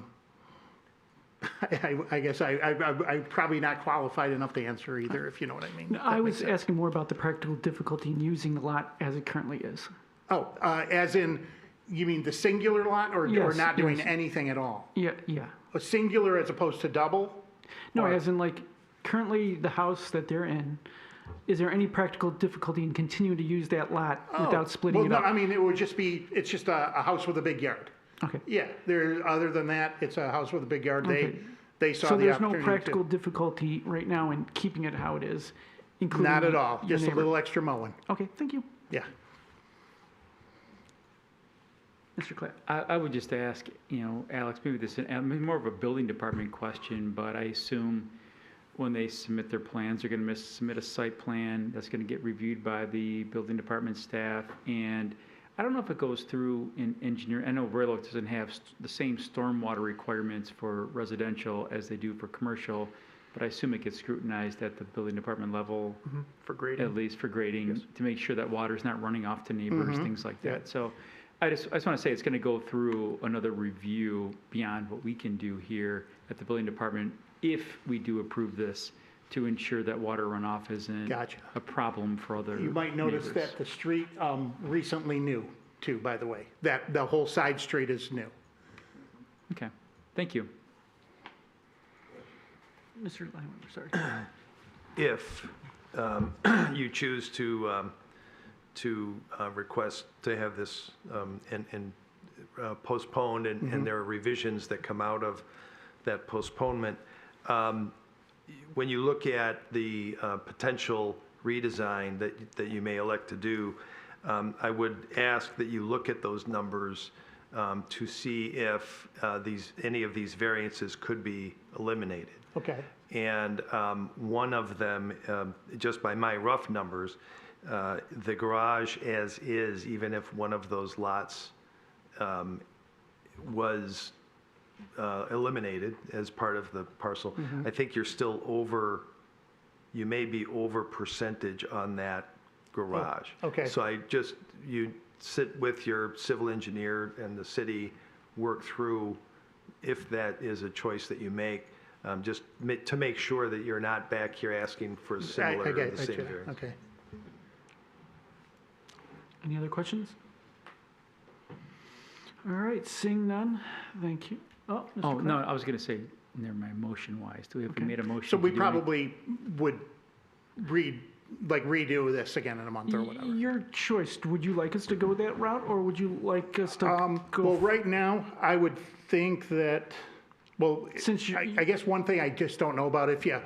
guess I'm probably not qualified enough to answer either, if you know what I mean. No, I was asking more about the practical difficulty in using the lot as it currently is. Oh, as in, you mean the singular lot or Yes, not doing yes. anything at all? Yeah. A singular as opposed to double? No, Or- as in like currently the house that they're in, is there any practical difficulty in continuing to use that lot without splitting it well, up? no, I mean, it would just be, it's just a house with a big yard. Okay. Yeah, other than that, it's a house with a big yard. Okay. They saw So the there's no opportunity practical to. difficulty right now in keeping it how it is, including Not at all, your just a neighbor? little extra mowing. Okay, thank you. Yeah. Mr. Clapp. I would just ask, Alex, maybe this is more of a building department question, but I assume when they submit their plans, they're going to submit a site plan that's going to get reviewed by the building department staff. And I don't know if it goes through in engineering. I know Royal Oak doesn't have the same stormwater requirements for residential as they do for commercial, but I assume it gets scrutinized at the building department level. For grading. At least for grading, to make sure that water's not running off to neighbors, Mhm. things like Yeah. that. So I just want to say it's going to go through another review beyond what we can do here at the building department if we do approve this, to ensure that water runoff isn't Gotcha. a problem for other You might notice neighbors. that the street recently new too, by the way. That the whole side street is new. Okay, thank you. Mr. Leinweber, sorry. If you choose to request to have this postponed and there are revisions that come out of that postponement, when you look at the potential redesign that you may elect to do, I would ask that you look at those numbers to see if any of these variances could be eliminated. Okay. And one of them, just by my rough numbers, the garage as is, even if one of those lots was eliminated as part of the parcel, I think you're still you may be over percentage on that garage. okay. So you sit with your civil engineer and the city, work through if that is a choice that you make, just to make sure that you're not back here asking for a similar or the same variance. Okay. Any other questions? All right, seeing none, thank you. Oh, Mr. Oh, Clapp. no, I was going to say, never mind, motion-wise. Do we have made a motion? So we to do any- probably would redo this again in a month or whatever. Your choice. Would you like us to go that route, or would you like us to go? Well, right now, I would think that, since I guess one thing I just don't know about, if you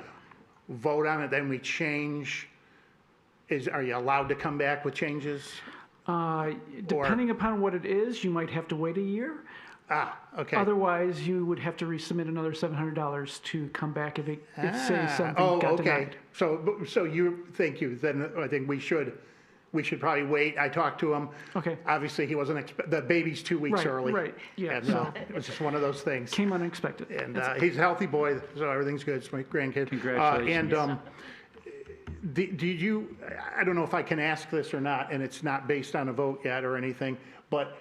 vote on it, then we change, are you allowed to come back with changes? Depending upon what it is, you might have to wait a year. Okay. Otherwise, you would have to resubmit another $700 to come back if say something got okay. denied. So thank you. Then I think we should we should probably wait. I talked to him. Okay. Obviously, he wasn't, the baby's 2 weeks Right, early. right, yeah, And so- it was just one of those things. Came unexpected. And he's a healthy boy, so everything's good. It's my grandkid. Congratulations. And did you, I don't know if I can ask this or not, and it's not based on a vote yet or anything, but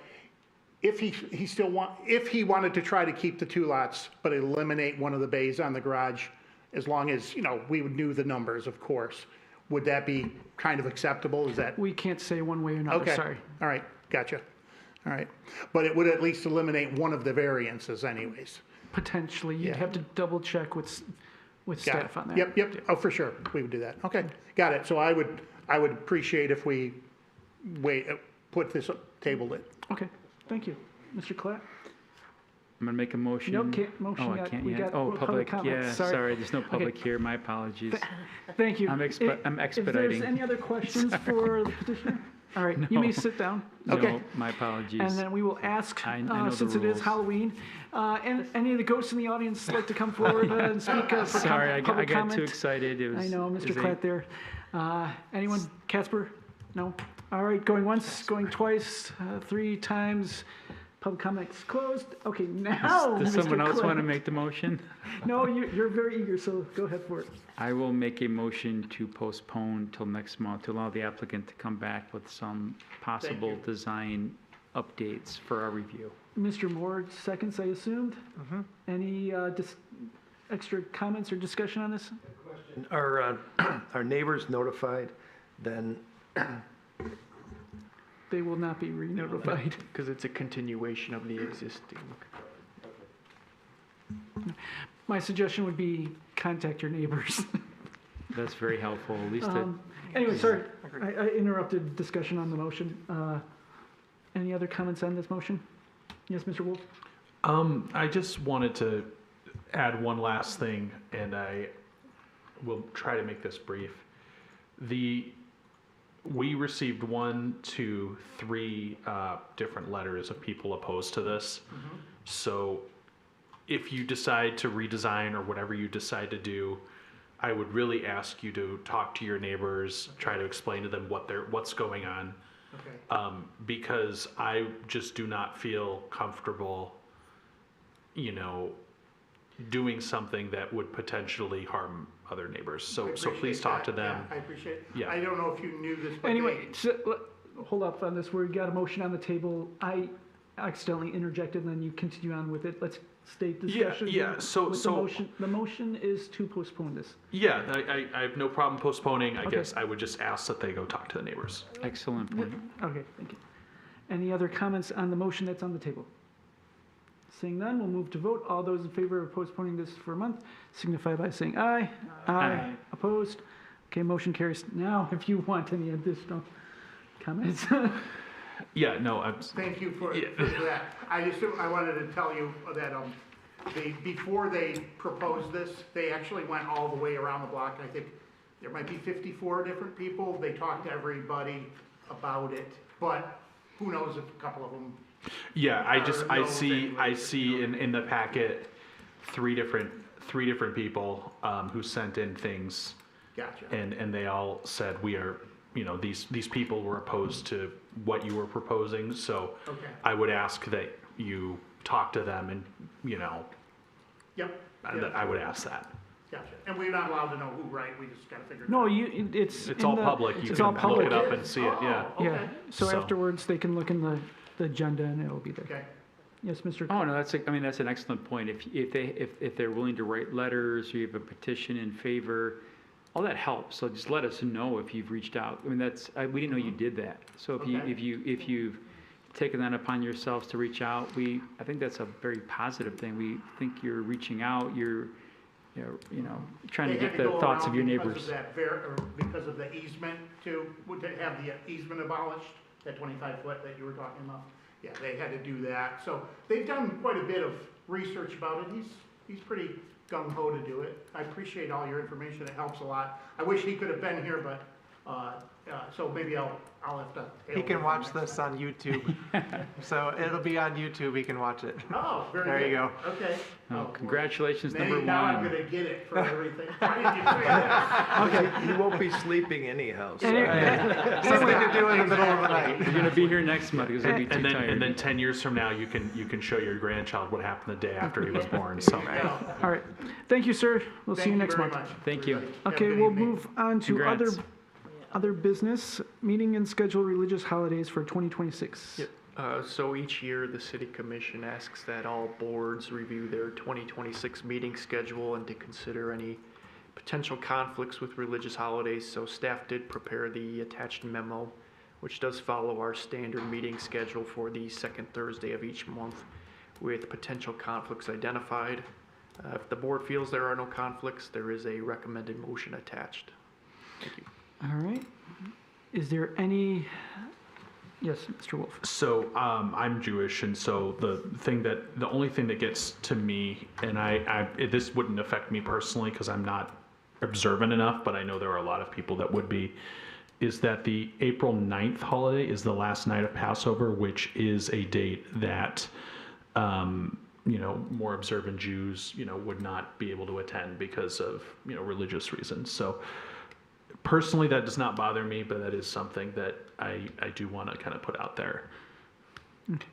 if he still if he wanted to try to keep the 2 lots, but eliminate one of the bays on the garage, as long as, we knew the numbers, of course, would that be kind of acceptable? Is that? We can't say one way or another, Okay. sorry. All right, gotcha. All right. But it would at least eliminate one of the variances anyways. Potentially, you'd Yeah. have to double check with Got staff it. on that. Yep. Oh, for sure. We would do that. Okay, got it. So I would appreciate if we tabled it. Okay, thank you. Mr. Klatt? I'm gonna make a motion. Nope, can't motion Oh, I yet. can't We yet. got Oh, public public, comments. yeah, Sorry. sorry, there's no Okay. public here, my apologies. Thank you. I'm If there's expediting. any other questions for the petitioner? All right, you may No. sit down. No, my apologies. And then we will ask, I know the since it is rules. Halloween, and any of the ghosts in the audience like to come forward and speak for Sorry, I public got comment? too excited. It was. I know, it Mr. was Klatt there. Anyone? Casper? No? All right, going once, going twice, 3 times. Public comments closed. Okay, now, Does Mr. someone else want to Klatt. make the motion? No, you're very eager, so go ahead for it. I will make a motion to postpone till next month to allow the applicant to come back with some possible design updates for our review. Mr. Moore, seconds, I assumed? Any extra comments or discussion on this? Are our neighbors notified then? They will not be re-notified. Because it's a continuation of the existing. My suggestion would be contact your neighbors. That's very helpful, at least it. Anyway, sorry, I interrupted discussion on the motion. Any other comments on this motion? Yes, Mr. Wolf? I just wanted to add one last thing, and I will try to make this brief. We received 1, 2, 3 different letters of people opposed to this. So if you decide to redesign or whatever you decide to do, I would really ask you to talk to your neighbors, try to explain to them what's going on. Because I just do not feel comfortable, doing something that would potentially harm other neighbors. So please talk to them. I appreciate it. Yeah. I don't know if you knew this, but Anyway, hold up on this. We got a motion on the table. I accidentally interjected, and then you continue on with it. Let's state discussion. Yeah, so- with the motion is to postpone this. Yeah, I have no problem postponing. I Okay. guess I would just ask that they go talk to the neighbors. Excellent point. Okay, thank you. Any other comments on the motion that's on the table? Seeing none, we'll move to vote. All those in favor of postponing this for a month signify by saying aye. Aye. Opposed? Okay, motion carries. Now, if you want any additional comments. Yeah, no, thank you for that. I wanted to tell you that before they proposed this, they actually went all the way around the block. I think there might be 54 different people. They talked to everybody about it, but who knows if a couple of them. Yeah, I see in the packet three different people who sent in things. Gotcha. And they all said these people were opposed to what you were proposing, so Okay. I would ask that you talk to them and Yep. I would ask that. Gotcha. And we're not allowed to know who, right? We just gotta figure it No, out. it's. It's in all the- public. You It's can all look public. it up and see it. Yeah. Oh, Yeah, okay. so So- afterwards, they can look in the agenda and it'll be there. Okay. Yes, Mr. Oh, no, that's an excellent point. If they're willing to write letters, or you have a petition in favor, all that helps. So just let us know if you've reached out. I mean, we didn't know you did that. So if you've taken that upon yourselves to reach out, I think that's a very positive thing. We think you're reaching out, you're trying to They get had to the go thoughts of around your because neighbors. because of the easement too, would they have the easement abolished, that 25-foot that you were talking about? Yeah, they had to do that. So they've done quite a bit of research about it. He's pretty gung-ho to do it. I appreciate all your information. It helps a lot. I wish he could have been here, but So maybe I'll have to. He can watch this on YouTube. So it'll be on YouTube, he can watch it. Oh, very good. There you go. Okay. Oh, congratulations, number one. Now I'm gonna get it for everything. Okay, you won't be sleeping anyhow. So. Something to do in the middle of the night. You're gonna be here next month because you'll be too And then, tired. and then 10 years from now, you can show your grandchild what happened the day after he was born. So, All right. Thank you, sir. We'll see you next month. Thank you. Okay, we'll move on to Congrats. other business, meeting and schedule religious holidays for 2026. Yep. So each year, the city commission asks that all boards review their 2026 meeting schedule and to consider any potential conflicts with religious holidays. So staff did prepare the attached memo, which does follow our standard meeting schedule for the second Thursday of each month with potential conflicts identified. If the board feels there are no conflicts, there is a recommended motion attached. Thank you. All right. Is there any, yes, Mr. Wolf? So I'm Jewish, and so the only thing that gets to me, and this wouldn't affect me personally because I'm not observant enough, but I know there are a lot of people that would be, is that the April 9th holiday is the last night of Passover, which is a date that, more observant Jews, would not be able to attend because of, religious reasons. So personally, that does not bother me, but that is something that I do want to kind of put out there. Okay.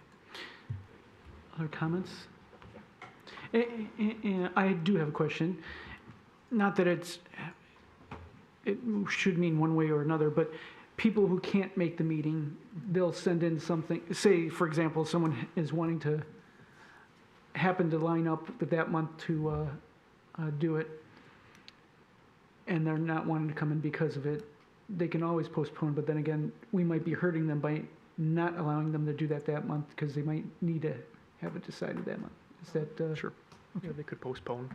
Other comments? And I do have a question. Not that it should mean one way or another, but people who can't make the meeting, they'll send in something. Say, for example, someone is wanting to happen to line up with that month to do it, and they're not wanting to come in because of it. They can always postpone, but then again, we might be hurting them by not allowing them to do that month because they might need to have it decided that month. Is that Sure. Yeah, they could postpone.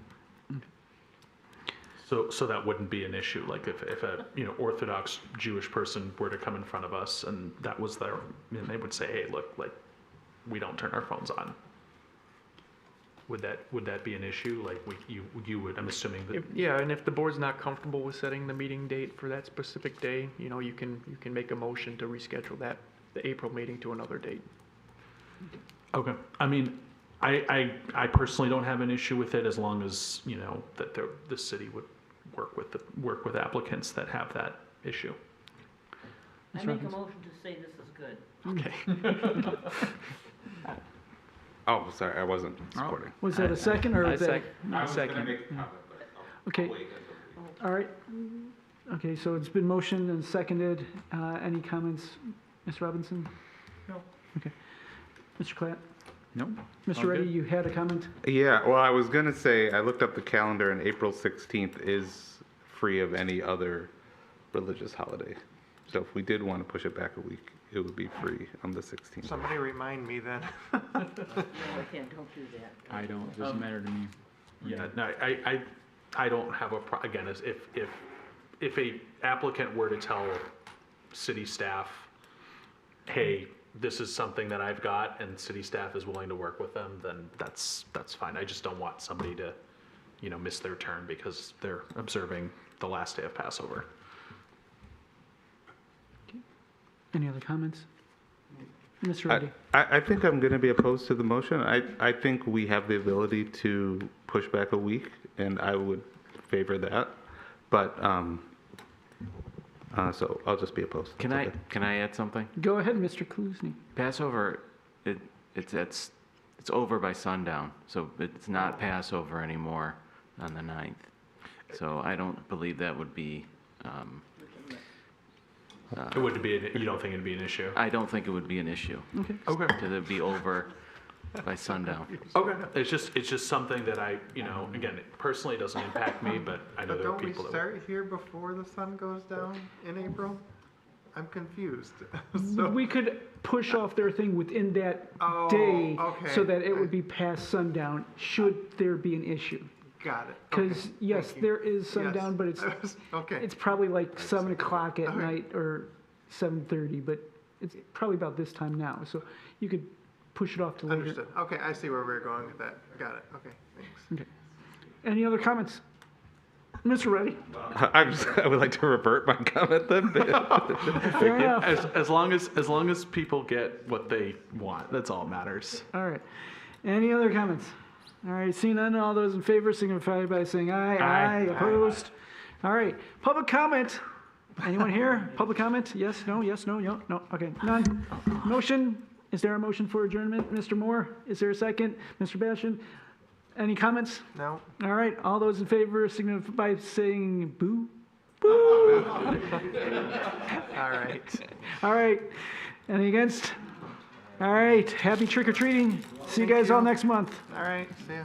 So that wouldn't be an issue. Like if a Orthodox Jewish person were to come in front of us and that was their, and they would say, hey, look, like we don't turn our phones on. Would that be an issue? Like you would, I'm assuming that. Yeah, and if the board's not comfortable with setting the meeting date for that specific day, you can make a motion to reschedule the April meeting to another date. Okay. I mean, I personally don't have an issue with it as long as that the city would work with applicants that have that issue. I make a motion to say this is good. Okay. Oh, sorry, I wasn't supporting. Was that a second or? I was that- second. Okay. All right. Okay, so it's been motioned and seconded. Any comments, Ms. Robinson? No. Okay. Mr. Klatt? Nope. Mr. Reddy, you had a comment? Yeah, well, I was going to say, I looked up the calendar and April 16th is free of any other religious holiday. So if we did want to push it back a week, it would be free on the 16th. Somebody remind me then. No, I can't, don't do that. I don't, doesn't matter to me. Yeah, no, I don't have again, as if a applicant were to tell city staff, hey, this is something that I've got and city staff is willing to work with them, then that's fine. I just don't want somebody to, miss their turn because they're observing the last day of Passover. Any other comments? Mr. Reddy? I think I'm going to be opposed to the motion. I think we have the ability to push back a week, and I would favor that. But, so I'll just be opposed. Can I add something? Go ahead, Mr. Kaluzny. Passover, it's over by sundown, so it's not Passover anymore on the 9th. So I don't believe that would be. It wouldn't be. You don't think it'd be an issue? I don't think it would be an issue. Okay. Okay. Because it'd be over by sundown. Okay. It's just something that I, again, personally it doesn't impact me, but I know But there are don't we people that. start here before the sun goes down in April? I'm confused. So, We could push off their thing within that Oh, day okay. so that it would be past sundown, should there be an issue. got it. Because, Okay, yes, thank you. there is sundown, Yes. but it's Okay. it's probably like 7 o'clock at Okay. night or 7:30, but it's probably about this time now. So you could push it off to later. Understood. Okay, I see where we're going with that. Got it. Okay, thanks. Okay. Any other comments? Mr. Reddy? I would like to revert my comment then. Fair enough. As long as people get what they want, that's all that matters. All right. Any other comments? All right, seeing none, all those in favor signify by saying aye. Aye. Opposed? All right. Public comment. Anyone here? Public comment? Yes, no, no. Okay, none. Motion. Is there a motion for adjournment? Mr. Moore? Is there a second? Mr. Bashan? Any comments? No. All right. All those in favor signify by saying boo. Boo. All right. All right. Any against? All right. Happy trick or treating. See you guys all next month. All right. See ya.